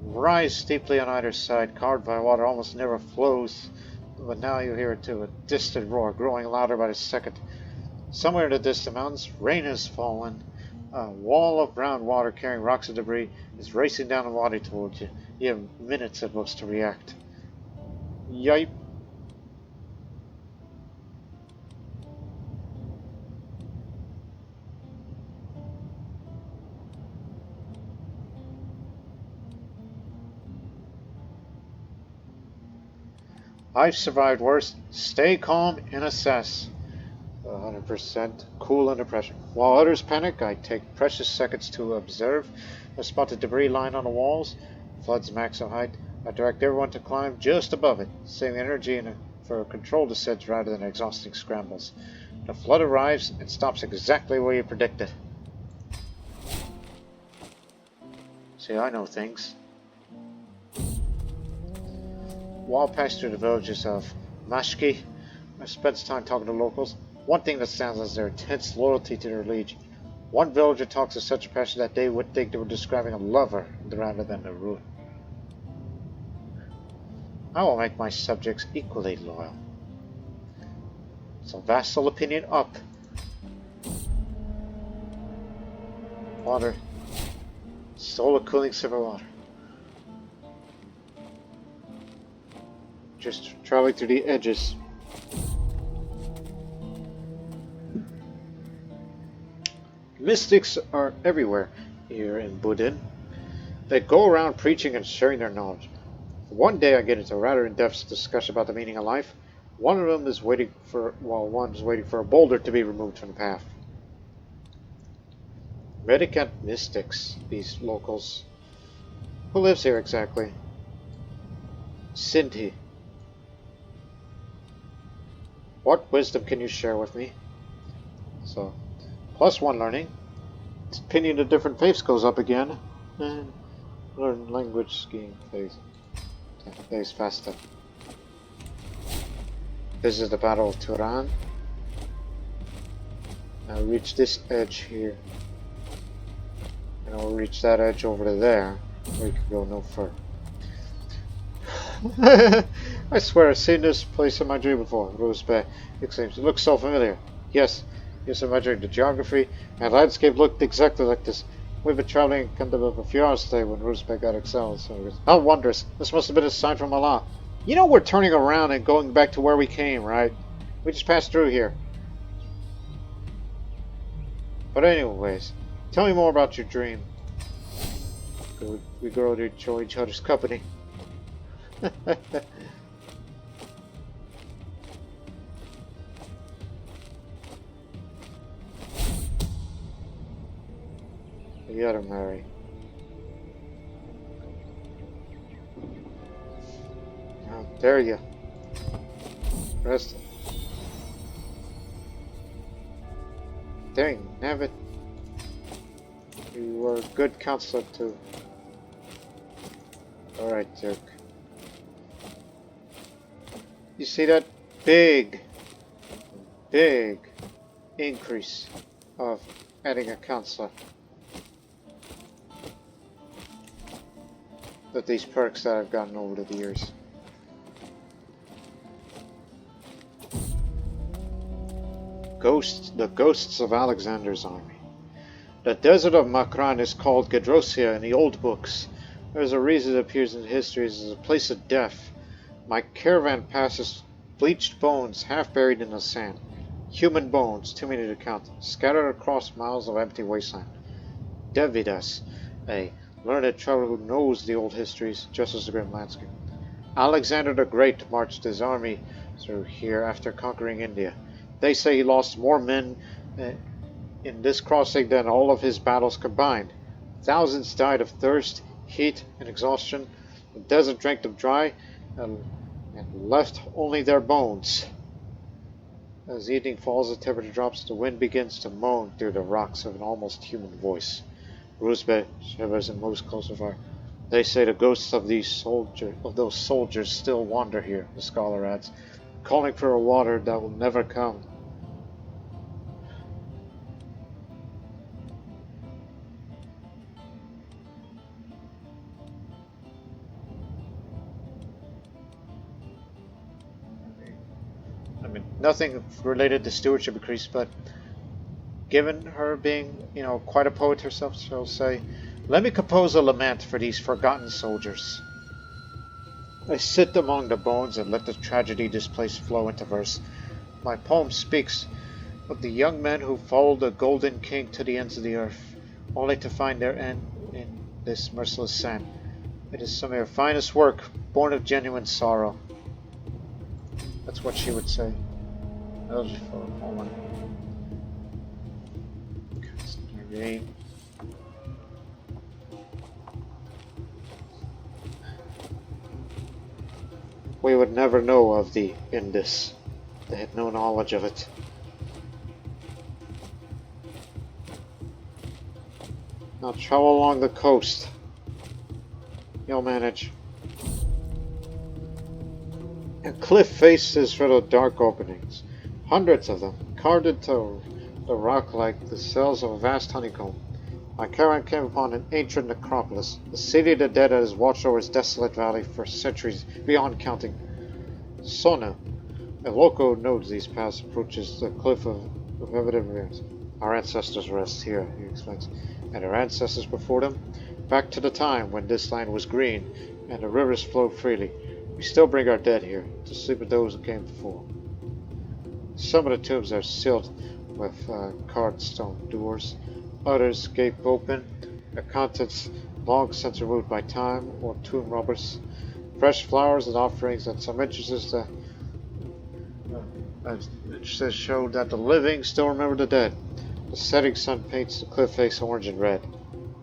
rise steeply on either side, carved by water almost never flows, but now you hear it too, a distant roar, growing louder by the second. Somewhere in the distant mountains, rain has fallen. A wall of brown water carrying rocks and debris is racing down the wadi towards you. You have minutes at most to react. Yipe. I've survived worse. Stay calm and assess. 100% cool under pressure. While others panic, I take precious seconds to observe. I spot the debris lying on the walls. Flood's maximum height. I direct everyone to climb just above it, saving energy for controlled descents rather than exhausting scrambles. The flood arrives and stops exactly where you predicted. See, I know things. While passing through the villages of Mashki, I spent time talking to locals. One thing that stands out is their intense loyalty to their liege. One villager talks with such a passion that they would think they were describing a lover rather than a ruler. I will make my subjects equally loyal. So vassal opinion up. Water. Stole a cooling sip of water. Just traveling through the edges. Mystics are everywhere here in Budin. They go around preaching and sharing their knowledge. One day I get into a rather in-depth discussion about the meaning of life. One of them is waiting for a boulder to be removed from the path. Medicant mystics, these locals. Who lives here exactly? Sindhi. What wisdom can you share with me? So, +1 learning. Opinion of different faiths goes up again. And learn language scheme phase faster. This is the Battle of Turan. Now reach this edge here. And I'll reach that edge over to there. We can go no further. I swear I've seen this place in my dream before. Rose Bay. It looks so familiar. Yes, I'm measuring the geography, and the landscape looked exactly like this. We've been traveling in Kandahar for a few hours today when Rusbek got excelled. So how wondrous. This must have been a sign from Allah. You know we're turning around and going back to where we came, right? We just passed through here. But anyways, tell me more about your dream. We grow to enjoy each other's company. You gotta marry. How dare you? Rest. Dang, nabbit. You were a good counselor too. Alright, Dirk. You see that big increase of adding a counselor? With these perks that I've gotten over the years. The ghosts of Alexander's army. The desert of Makran is called Gedrosia in the old books. There's a reason it appears in history as a place of death. My caravan passes bleached bones half buried in the sand. Human bones, too many to count, scattered across miles of empty wasteland. Debutantes, a learned traveler who knows the old histories just as the grim landscape. Alexander the Great marched his army through here after conquering India. They say he lost more men in this crossing than all of his battles combined. Thousands died of thirst, heat, and exhaustion. The desert drank them dry and left only their bones. As evening falls, the temperature drops, the wind begins to moan through the rocks of an almost human voice. Roosbeh shivers and moves closer to fire. They say the ghosts of those soldiers still wander here, the scholar adds, calling for a water that will never come. I mean, nothing related to stewardship increase, but given her being, quite a poet herself, she'll say, "Let me compose a lament for these forgotten soldiers. I sit among the bones and let the tragedy displaced flow into verse. My poem speaks of the young men who followed the Golden King to the ends of the earth, only to find their end in this merciless sand. It is some of their finest work, born of genuine sorrow." That's what she would say. That was for a moment. We would never know of the Indus. They had no knowledge of it. Now travel along the coast. You'll manage. A cliff faces for the dark openings. Hundreds of them, carved into the rock like the cells of a vast honeycomb. My caravan came upon an ancient necropolis, the city of the dead that has watched over its desolate valley for centuries beyond counting. Sona, a local knows these past approaches the cliff of evident ruins. Our ancestors rest here, he explains, and our ancestors before them, back to the time when this land was green and the rivers flowed freely. We still bring our dead here, to sleep with those who came before. Some of the tombs are sealed with carved stone doors. Others gape open, their contents long since removed by time or tomb robbers. Fresh flowers and offerings and some entrances show that the living still remember the dead. The setting sun paints the cliff face orange and red.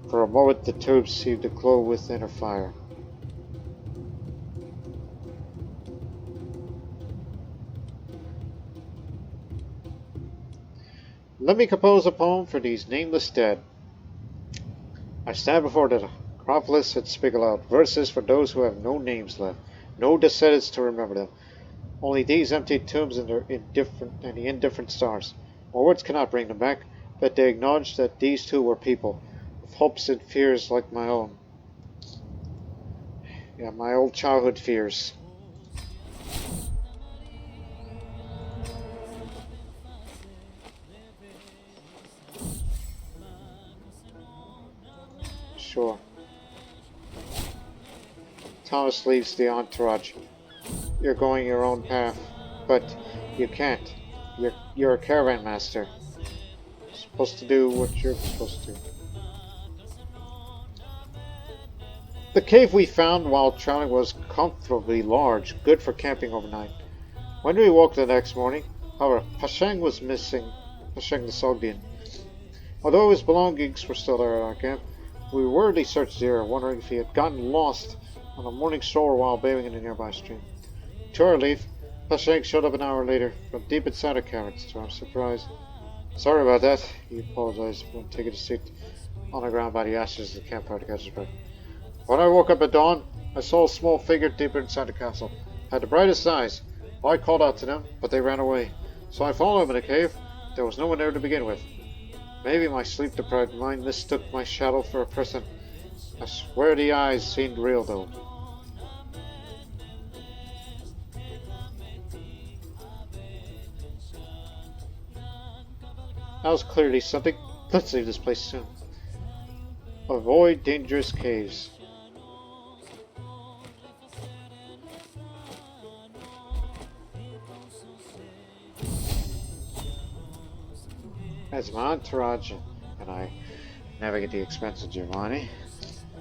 For a moment the tombs seem to glow with inner fire. Let me compose a poem for these nameless dead. I stand before the necropolis and speak aloud. Verses for those who have no names left, no descendants to remember them. Only these empty tombs and the indifferent stars. My words cannot bring them back, but they acknowledge that these too were people, with hopes and fears like my own. Yeah, my old childhood fears. Sure. Thomas leaves the entourage. You're going your own path, but You can't. You're a caravan master. You're supposed to do what you're supposed to. The cave we found while traveling was comfortably large, good for camping overnight. When we woke the next morning, however, Pashang was missing. Pashang the Sogdian. Although his belongings were still there at our camp, we worriedly searched the area, wondering if he had gotten lost on a morning stroll while bathing in a nearby stream. To our relief, Pashang showed up an hour later from deep inside our caverns, to our surprise. Sorry about that, he apologized when taking a seat on the ground by the ashes of the campfire to catch his breath. When I woke up at dawn, I saw a small figure deeper inside the castle. Had the brightest eyes. I called out to them, but they ran away. So I followed them in the cave. There was no one there to begin with. Maybe my sleep-deprived mind mistook my shadow for a person. I swear the eyes seemed real, though. That was clearly something. Let's leave this place soon. Avoid dangerous caves. As my entourage and I navigate the expanse of Giovanni,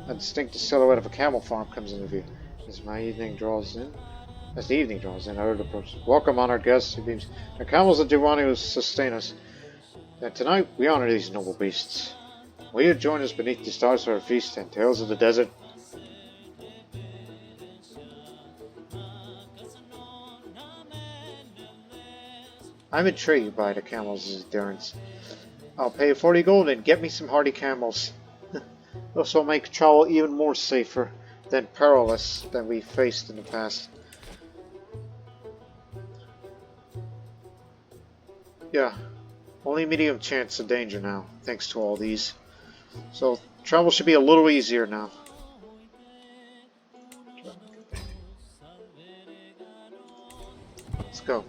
a distinct silhouette of a camel farm comes into view. As the evening draws in, I heard approach. Welcome, honored guests, he beams. The camels of Giovanni will sustain us. And tonight we honor these noble beasts. Will you join us beneath the stars for a feast and tales of the desert? I'm intrigued by the camels' endurance. I'll pay 40 gold and get me some hardy camels. This will make travel even more safer than perilous than we faced in the past. Yeah, only medium chance of danger now, thanks to all these. So travel should be a little easier now. Let's go.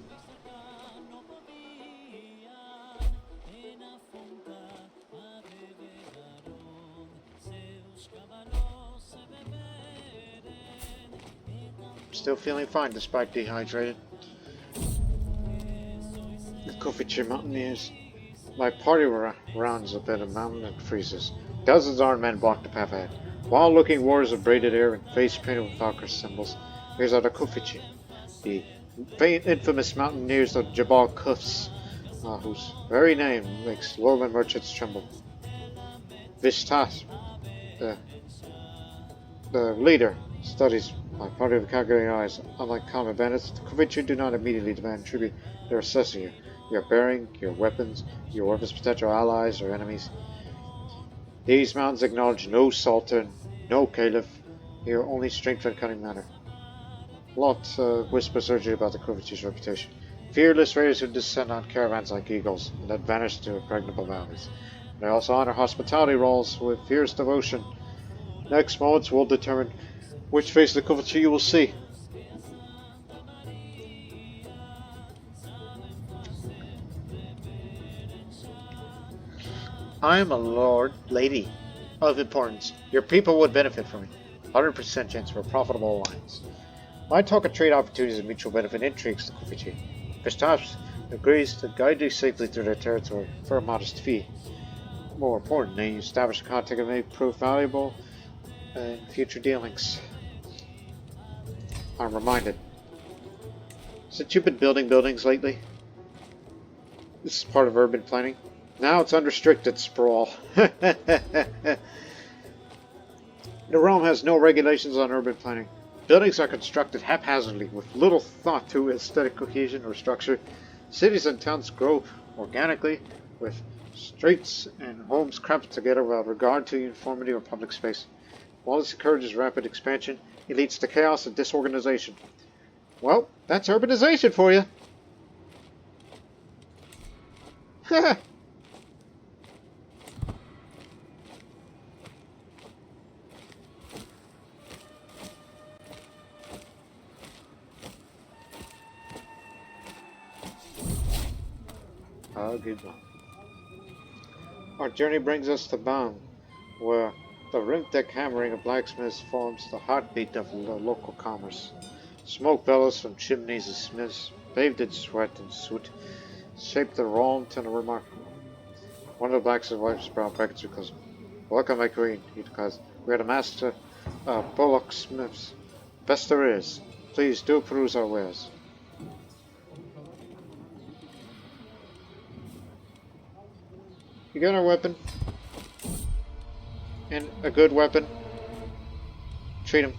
Still feeling fine despite dehydrated. The Courtiers mountaineers. My party rounds up at a mountain and freezes. Dozens of armed men block the path ahead. Wild-looking warriors with braided hair and face painted with Valkyrie symbols. These are the Courtiers, the infamous mountaineers of Jabal Kufs, whose very name makes lowland merchants tremble. Vishtas, the leader, studies my party with calculating eyes. Unlike common bandits, the Courtiers do not immediately demand tribute. They're assessing you. Your bearing, your weapons, your weapons' potential allies or enemies. These mountains acknowledge no Sultan, no Caliph, here only strength and cunning matter. Lot whispers urgently about the Courtiers' reputation. Fearless raiders who descend on caravans like eagles and that vanish to impregnable valleys. They also honor hospitality roles with fierce devotion. Next moments will determine which face of the Courtiers you will see. I am a lady of importance. Your people would benefit from it. 100% chance for a profitable alliance. My talk of trade opportunities and mutual benefit intrigues the Courtiers. Gustavus agrees to guide you safely through their territory for a modest fee. More importantly, establish a contact that may prove valuable in future dealings. I'm reminded. Since you've been building buildings lately, this is part of urban planning. Now it's unrestricted sprawl. The realm has no regulations on urban planning. Buildings are constructed haphazardly with little thought to aesthetic cohesion or structure. Cities and towns grow organically with streets and homes cramped together without regard to uniformity or public space. While this encourages rapid expansion, it leads to chaos and disorganization. Well, that's urbanization for you. Oh, good one. Our journey brings us to Baum, where the rim-deck hammering of blacksmiths forms the heartbeat of local commerce. Smoke bellows from chimneys of smiths bathed in sweat and soot, shaped the wrong to the remarkable. One of the blacks wife's brown brackets because, welcome my queen, he declares. We are the master bullock smiths. Best there is. Please do peruse our wares. You got our weapon? And a good weapon? Treat him.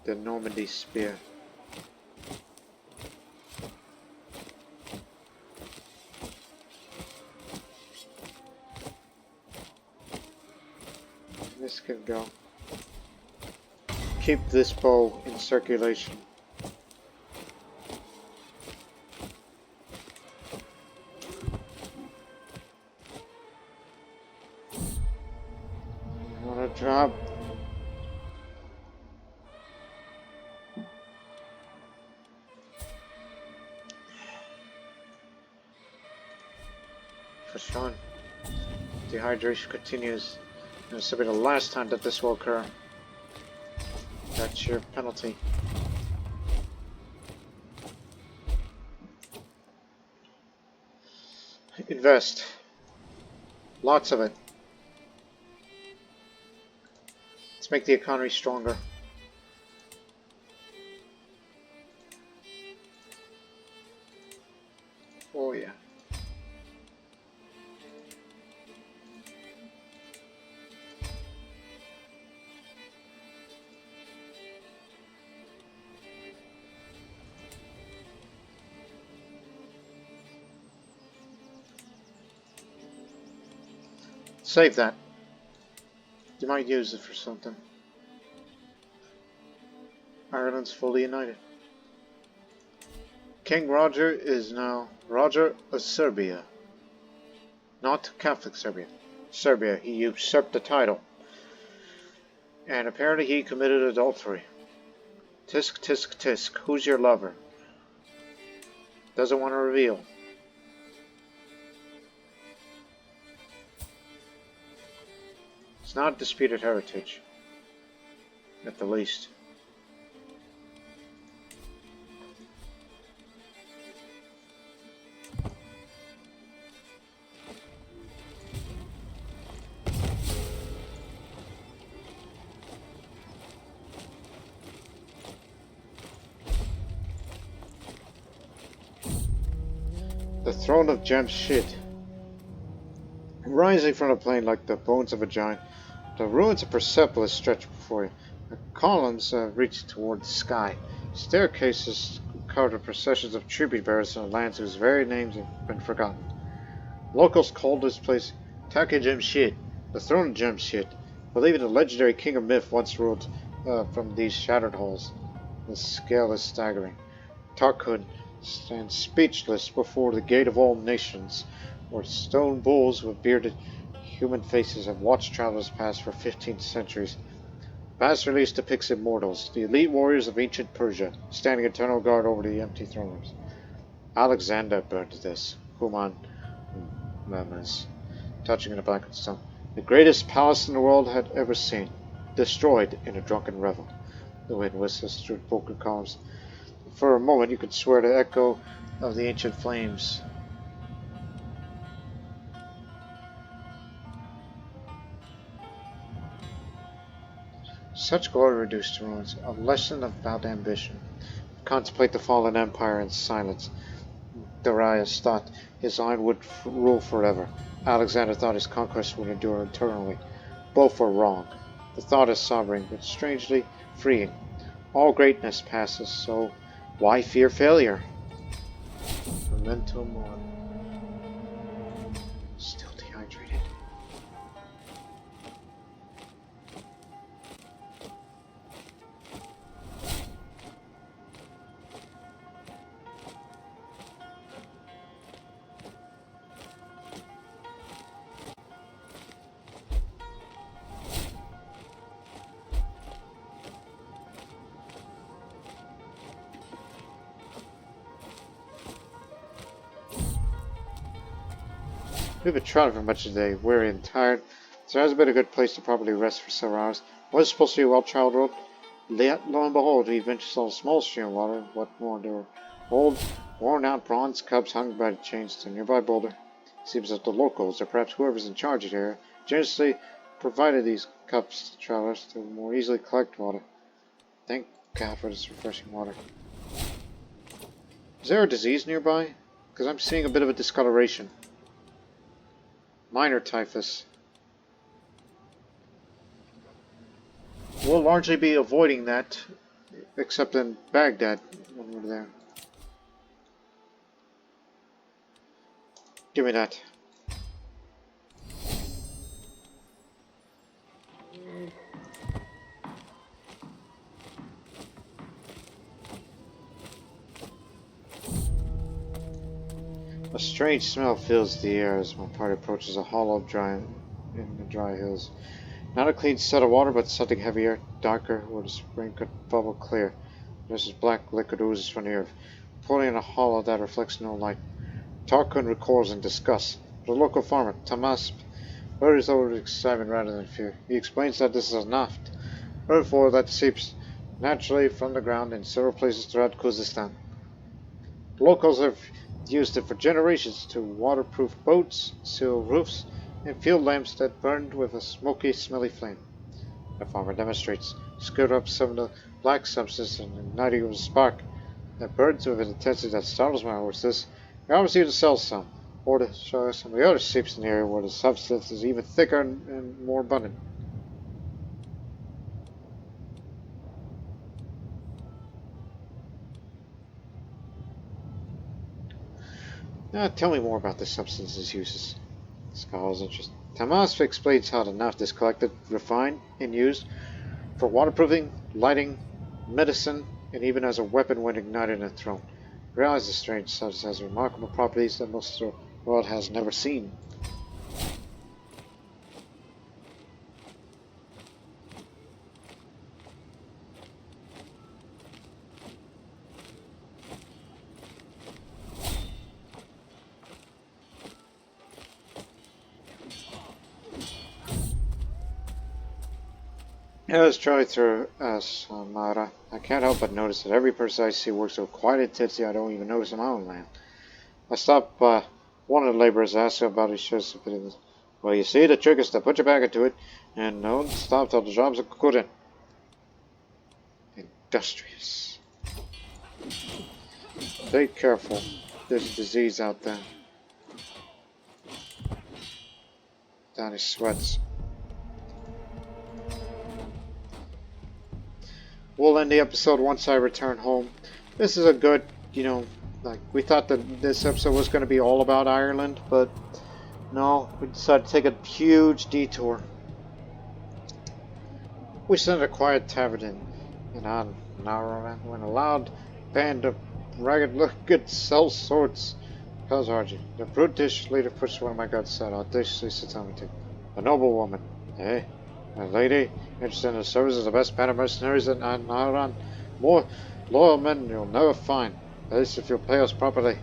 The Normandie spear. This can go. Keep this bow in circulation. What a job. For Sean, dehydration continues. And this will be the last time that this will occur. That's your penalty. Invest. Lots of it. Let's make the economy stronger. Oh yeah. Save that. You might use it for something. Ireland's fully united. King Roger is now Roger of Serbia. Not Catholic Serbia. Serbia. He usurped the title. And apparently he committed adultery. Tisk, tisk, tisk. Who's your lover? Doesn't want to reveal. It's not disputed heritage, at the least. The throne of Jamshid. Rising from the plain like the bones of a giant, the ruins of Persepolis stretch before you. The columns reach toward the sky. Staircases carved with processions of tribute bearers in lands whose very names have been forgotten. Locals called this place Taka Jamshid, the throne of Jamshid, believing the legendary king of myth once ruled from these shattered halls. The scale is staggering. Tarkun stands speechless before the gate of all nations, where stone bulls with bearded human faces have watched travelers pass for 15 centuries. Bas-relief depicts immortals, the elite warriors of ancient Persia, standing eternal guard over the empty throne rooms. Alexander burned this, Human murmurs, touching in a blackened stone. The greatest palace in the world had ever seen, destroyed in a drunken revel. The wind whistles through broken columns. For a moment you could swear the echo of the ancient flames. Such glory reduced to ruins, a lesson about ambition. Contemplate the fallen empire in silence. Darius thought his line would rule forever. Alexander thought his conquest would endure eternally. Both were wrong. The thought is sobering, but strangely freeing. All greatness passes, so why fear failure? Memento mori. Still dehydrated. We've been traveling for much of the day, weary and tired, so it hasn't been a good place to properly rest for several hours. Was it supposed to be a well-traveled road? Lo and behold, we eventually saw a small stream of water. What more? There were old, worn-out bronze cups hung by the chains to a nearby boulder. It seems that the locals, or perhaps whoever's in charge of the area, generously provided these cups to travelers to more easily collect water. Thank God for this refreshing water. Is there a disease nearby? Because I'm seeing a bit of a discoloration. Minor typhus. We'll largely be avoiding that, except in Baghdad when we're there. Give me that. A strange smell fills the air as my party approaches a hollow in the dry hills. Not a clean set of water, but something heavier, darker, where the spring could bubble clear. This is black liquid oozes from the earth, pouring in a hollow that reflects no light. Tarkun recoils in disgust. The local farmer, Tamas, urges over excitement rather than fear. He explains that this is a naft, earth that seeps naturally from the ground in several places throughout Khuzestan. Locals have used it for generations to waterproof boats, seal roofs, and field lamps that burned with a smoky, smelly flame. The farmer demonstrates, scooping up some of the black substance and igniting it with a spark that burns with an intensity that startles my horses. He offers you to sell some, or to show us some of the other seeps in the area where the substance is even thicker and more abundant. Tell me more about this substance's uses. Scholars interest. Tamas explains how the naft is collected, refined, and used for waterproofing, lighting, medicine, and even as a weapon when ignited and thrown. Realize the strange substance has remarkable properties that most of the world has never seen. Let's try through Samara. I can't help but notice that every person I see works with quite intensity I don't even notice in my own land. I stopped one of the laborers asked about his shirts. Well, you see, the trick is to put your back into it and don't stop till the job's good in. Industrious. Be careful. There's a disease out there. Down his sweats. We'll end the episode once I return home. This is a good, like, we thought that this episode was going to be all about Ireland, but no, we decided to take a huge detour. We sent a quiet tavern in Normandie when a loud band of ragged-looking sell sorts. How's Archie? The brutish leader pushed one of my guards aside, audaciously sits on me too. A noble woman, eh? A lady interested in the service is the best band of mercenaries in Ireland. More loyal men you'll never find, at least if you'll pay us properly.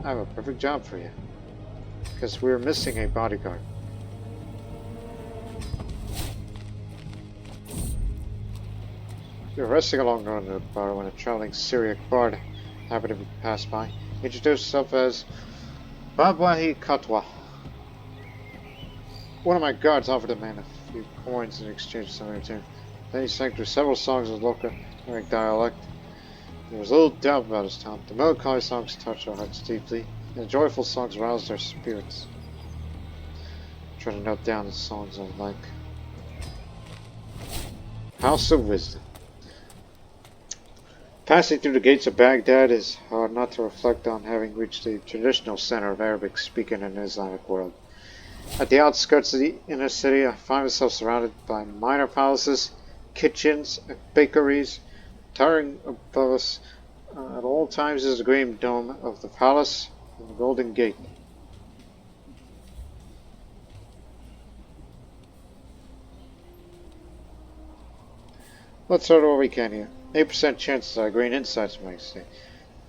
I have a perfect job for you, because we're missing a bodyguard. We were resting along the bar when a traveling Syriac bard happened to pass by. He introduced himself as Babwahi Katwa. One of my guards offered the man a few coins in exchange for some entertainment. Then he sang through several songs of local dialect. There was little doubt about his talent. The melancholy songs touched our hearts deeply, and the joyful songs roused our spirits. I try to note down the songs I like. House of Wisdom. Passing through the gates of Baghdad is hard not to reflect on having reached the traditional center of Arabic speaking in the Islamic world. At the outskirts of the inner city, I find myself surrounded by minor palaces, kitchens, and bakeries. Towering above us at all times is the green dome of the palace and the Golden Gate. Let's start what we can here. 8% chances I gain insights from my state.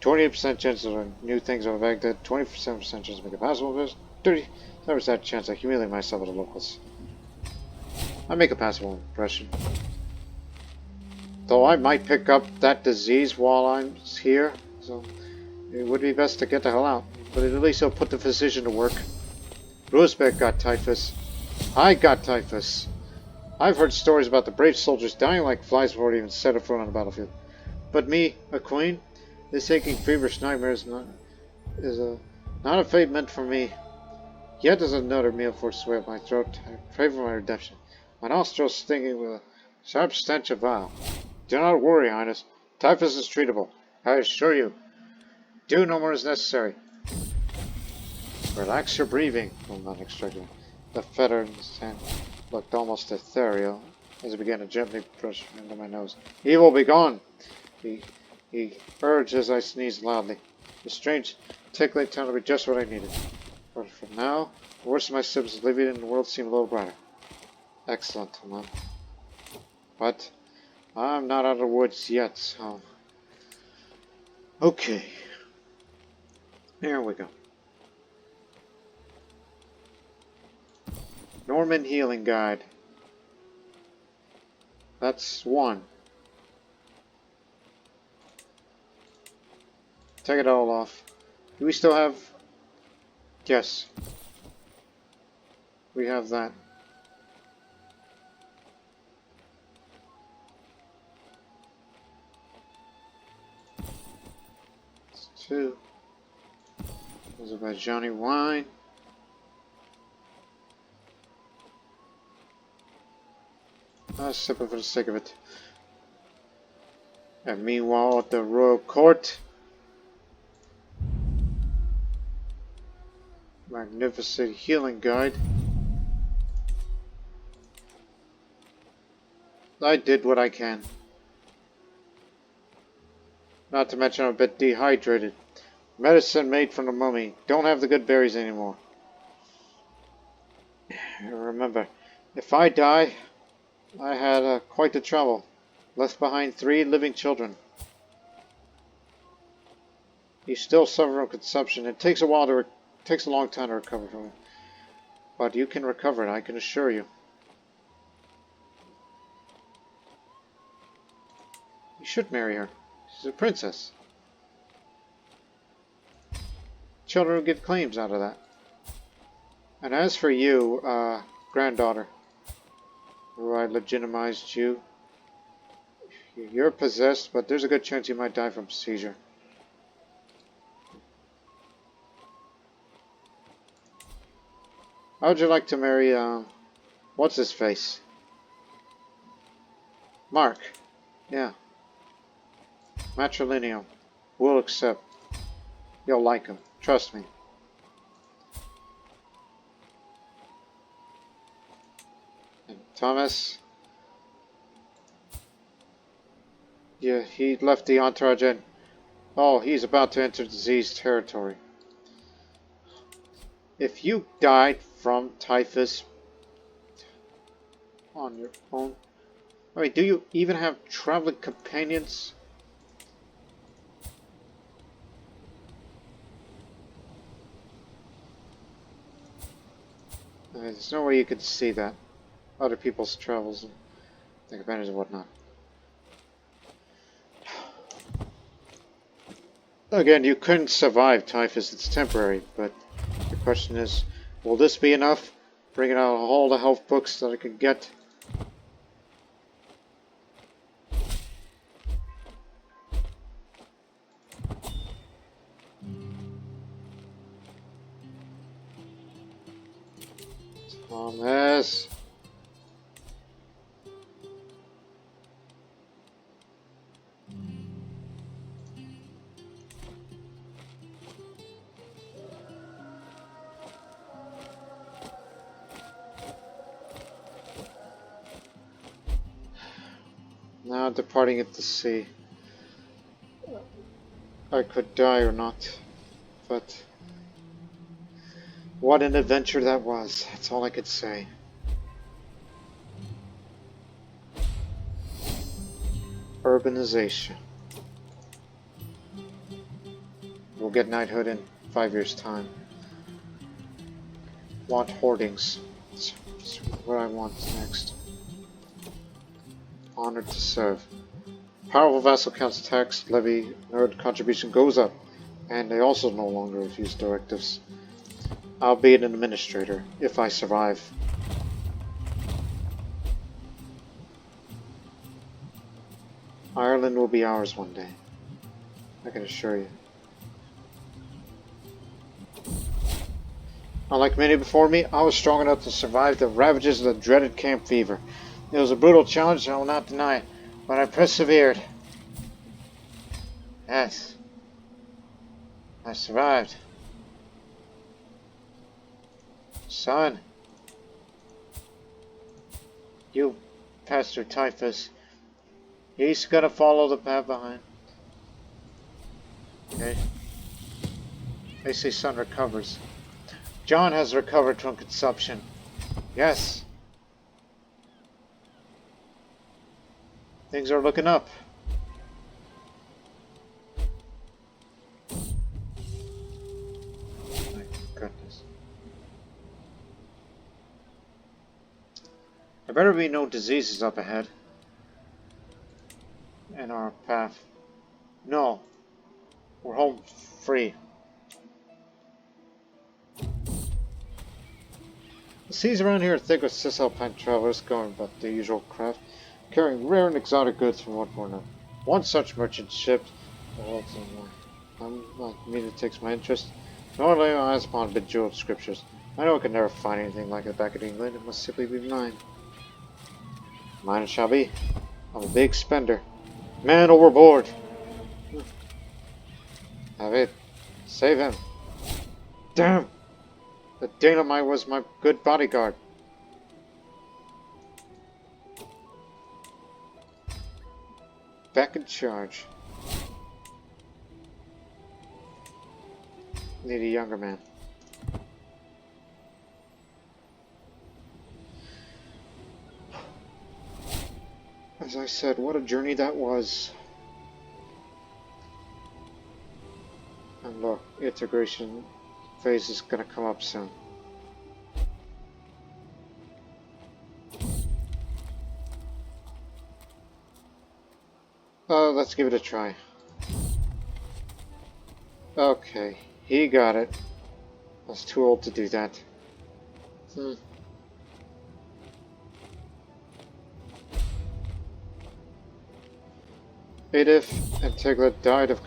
28% chance of learn new things over Baghdad. 27% chance to make a passable visit. 37% chance I humiliate myself with the locals. I make a passable impression. Though I might pick up that disease while I'm here, so it would be best to get the hell out. But at least it'll put the physician to work. Roosbeck got typhus. I got typhus. I've heard stories about the brave soldiers dying like flies before they even set a foot on the battlefield. But me, a queen, this aching feverish nightmare is not a fate meant for me. Yet as another meal forced its way up my throat, I pray for my redemption. My nostrils stinging with a sharp stench of bile. Do not worry, Highness. Typhus is treatable. I assure you. Do no more is necessary. Relax your breathing, Roman extracted. The feather in his hand looked almost ethereal as he began to gently brush into my nose. Evil, be gone! He urged as I sneezed loudly. The strange, tickling turned to be just what I needed. But for now, the worst of my symptoms living in the world seemed a little brighter. Excellent, man. But I'm not out of the woods yet, so... Okay. There we go. Norman Healing Guide. That's one. Take it all off. Do we still have... Yes. We have that. It's two. Those are by Johnny Wine. I'll sip it for the sake of it. And meanwhile at the royal court, magnificent healing guide. I did what I can. Not to mention I'm a bit dehydrated. Medicine made from the mummy. Don't have the good berries anymore. Remember, if I die, I had quite the trouble. Left behind 3 living children. You still suffer from consumption. It takes a long time to recover from it. But you can recover it, I can assure you. You should marry her. She's a princess. Children will get claims out of that. And as for you, granddaughter, who I legitimized you, you're possessed, but there's a good chance you might die from seizure. How would you like to marry, what's his face? Mark. Yeah. Matrilineal. We'll accept. You'll like him. Trust me. And Thomas. Yeah, he left the entourage and... Oh, he's about to enter disease territory. If you died from typhus on your own... I mean, do you even have traveling companions? There's no way you could see that. Other people's travels and take advantage and whatnot. Again, you couldn't survive typhus, it's temporary, but the question is, will this be enough? Bringing out all the health books that I could get. Thomas. Now departing at the sea. I could die or not, but what an adventure that was. That's all I could say. Urbanization. We'll get knighthood in 5 years' time. Want hoardings. That's what I want next. Honored to serve. Powerful vassal counts tax levy nerd contribution goes up, and they also no longer refuse directives. I'll be an administrator if I survive. Ireland will be ours one day, I can assure you. Unlike many before me, I was strong enough to survive the ravages of the dreaded camp fever. It was a brutal challenge, I will not deny it, but I persevered. Yes, I survived. Son, you passed through typhus. He's gonna follow the path behind. Okay. They say son recovers. John has recovered from consumption. Yes. Things are looking up. My goodness. There better be no diseases up ahead. In our path. No. We're home free. The seas around here are thick with cisalpine travelers going about their usual craft, carrying rare and exotic goods from one corner. One such merchant ship, immediately takes my interest. Nor lay my eyes upon bejeweled scriptures. I know I could never find anything like it back in England. It must simply be mine. Mine it shall be. I'm a big spender. Man overboard! Have it. Save him. Damn! The dynamite was my good bodyguard. Back in charge. Need a younger man. As I said, what a journey that was. And look, integration phase is gonna come up soon. Let's give it a try. Okay, he got it. I was too old to do that. Adif and Tigla died of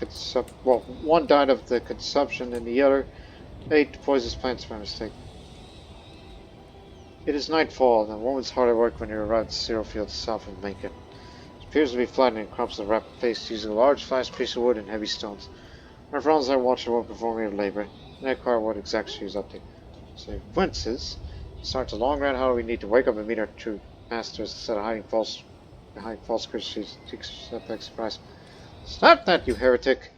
one died of the consumption and the other ate poisonous plants by mistake. It is nightfall, and the woman's hard at work when you arrive at the cereal field south of Makran. It appears to be flattening crops at a rapid pace, using a large fast piece of wood and heavy stones. My friends I watch her work performing her labor, and I inquire what exactly she is up to. So, Quinces starts a long run. How do we need to wake up and meet our true masters instead of hiding false Christians? Step back, surprise. Stop that, you heretic!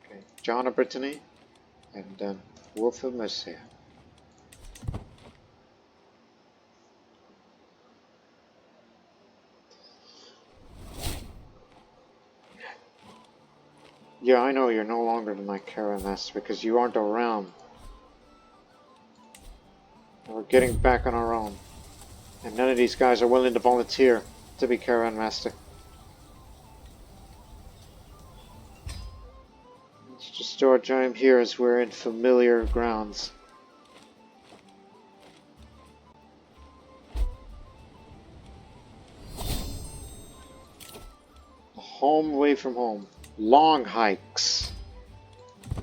Okay, John of Brittany, and then Wolf of Mercia. Yeah, I know you're no longer my caravan master because you aren't around. We're getting back on our own. And none of these guys are willing to volunteer to be caravan master. Let's just do our time here as we're in familiar grounds. Home away from home. Long hikes. I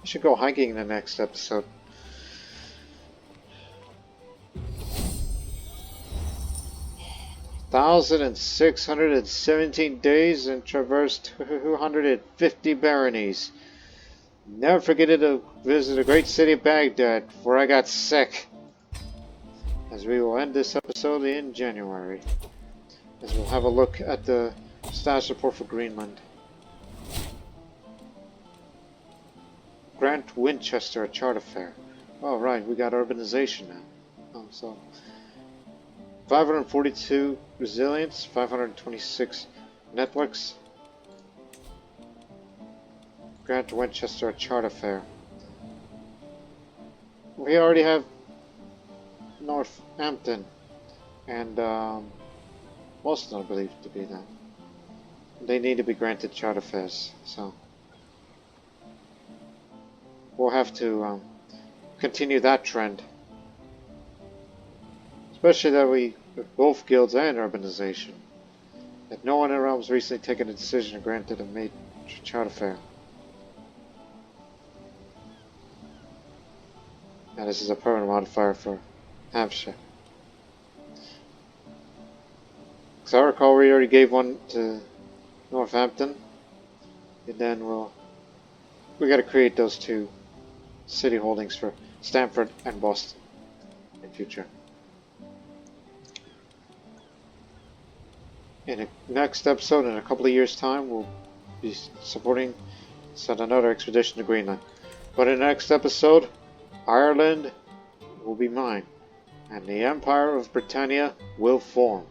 should go hiking in the next episode. $1,617 days and traversed 250 baronies. Never forget to visit the great city of Baghdad, where I got sick. As we will end this episode in January. As we'll have a look at the status report for Greenland. Grant Winchester a charter fair. Oh right, we got urbanization now. Oh, so 542 resilience, 526 networks. Grant Winchester a charter fair. We already have Northampton and Boston, I believe, to be that. They need to be granted charter fares, so we'll have to continue that trend. Especially that we, with both guilds and urbanization, that no one in Realm's recently taken a decision to grant it a major charter fare. And this is a permanent modifier for Hampshire. Because I recall we already gave one to Northampton, and then we got to create those two city holdings for Stamford and Boston in future. In the next episode, in a couple of years' time, we'll be send another expedition to Greenland. But in the next episode, Ireland will be mine, and the Empire of Britannia will form.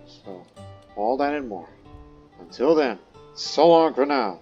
So, all that and more. Until then, so long for now.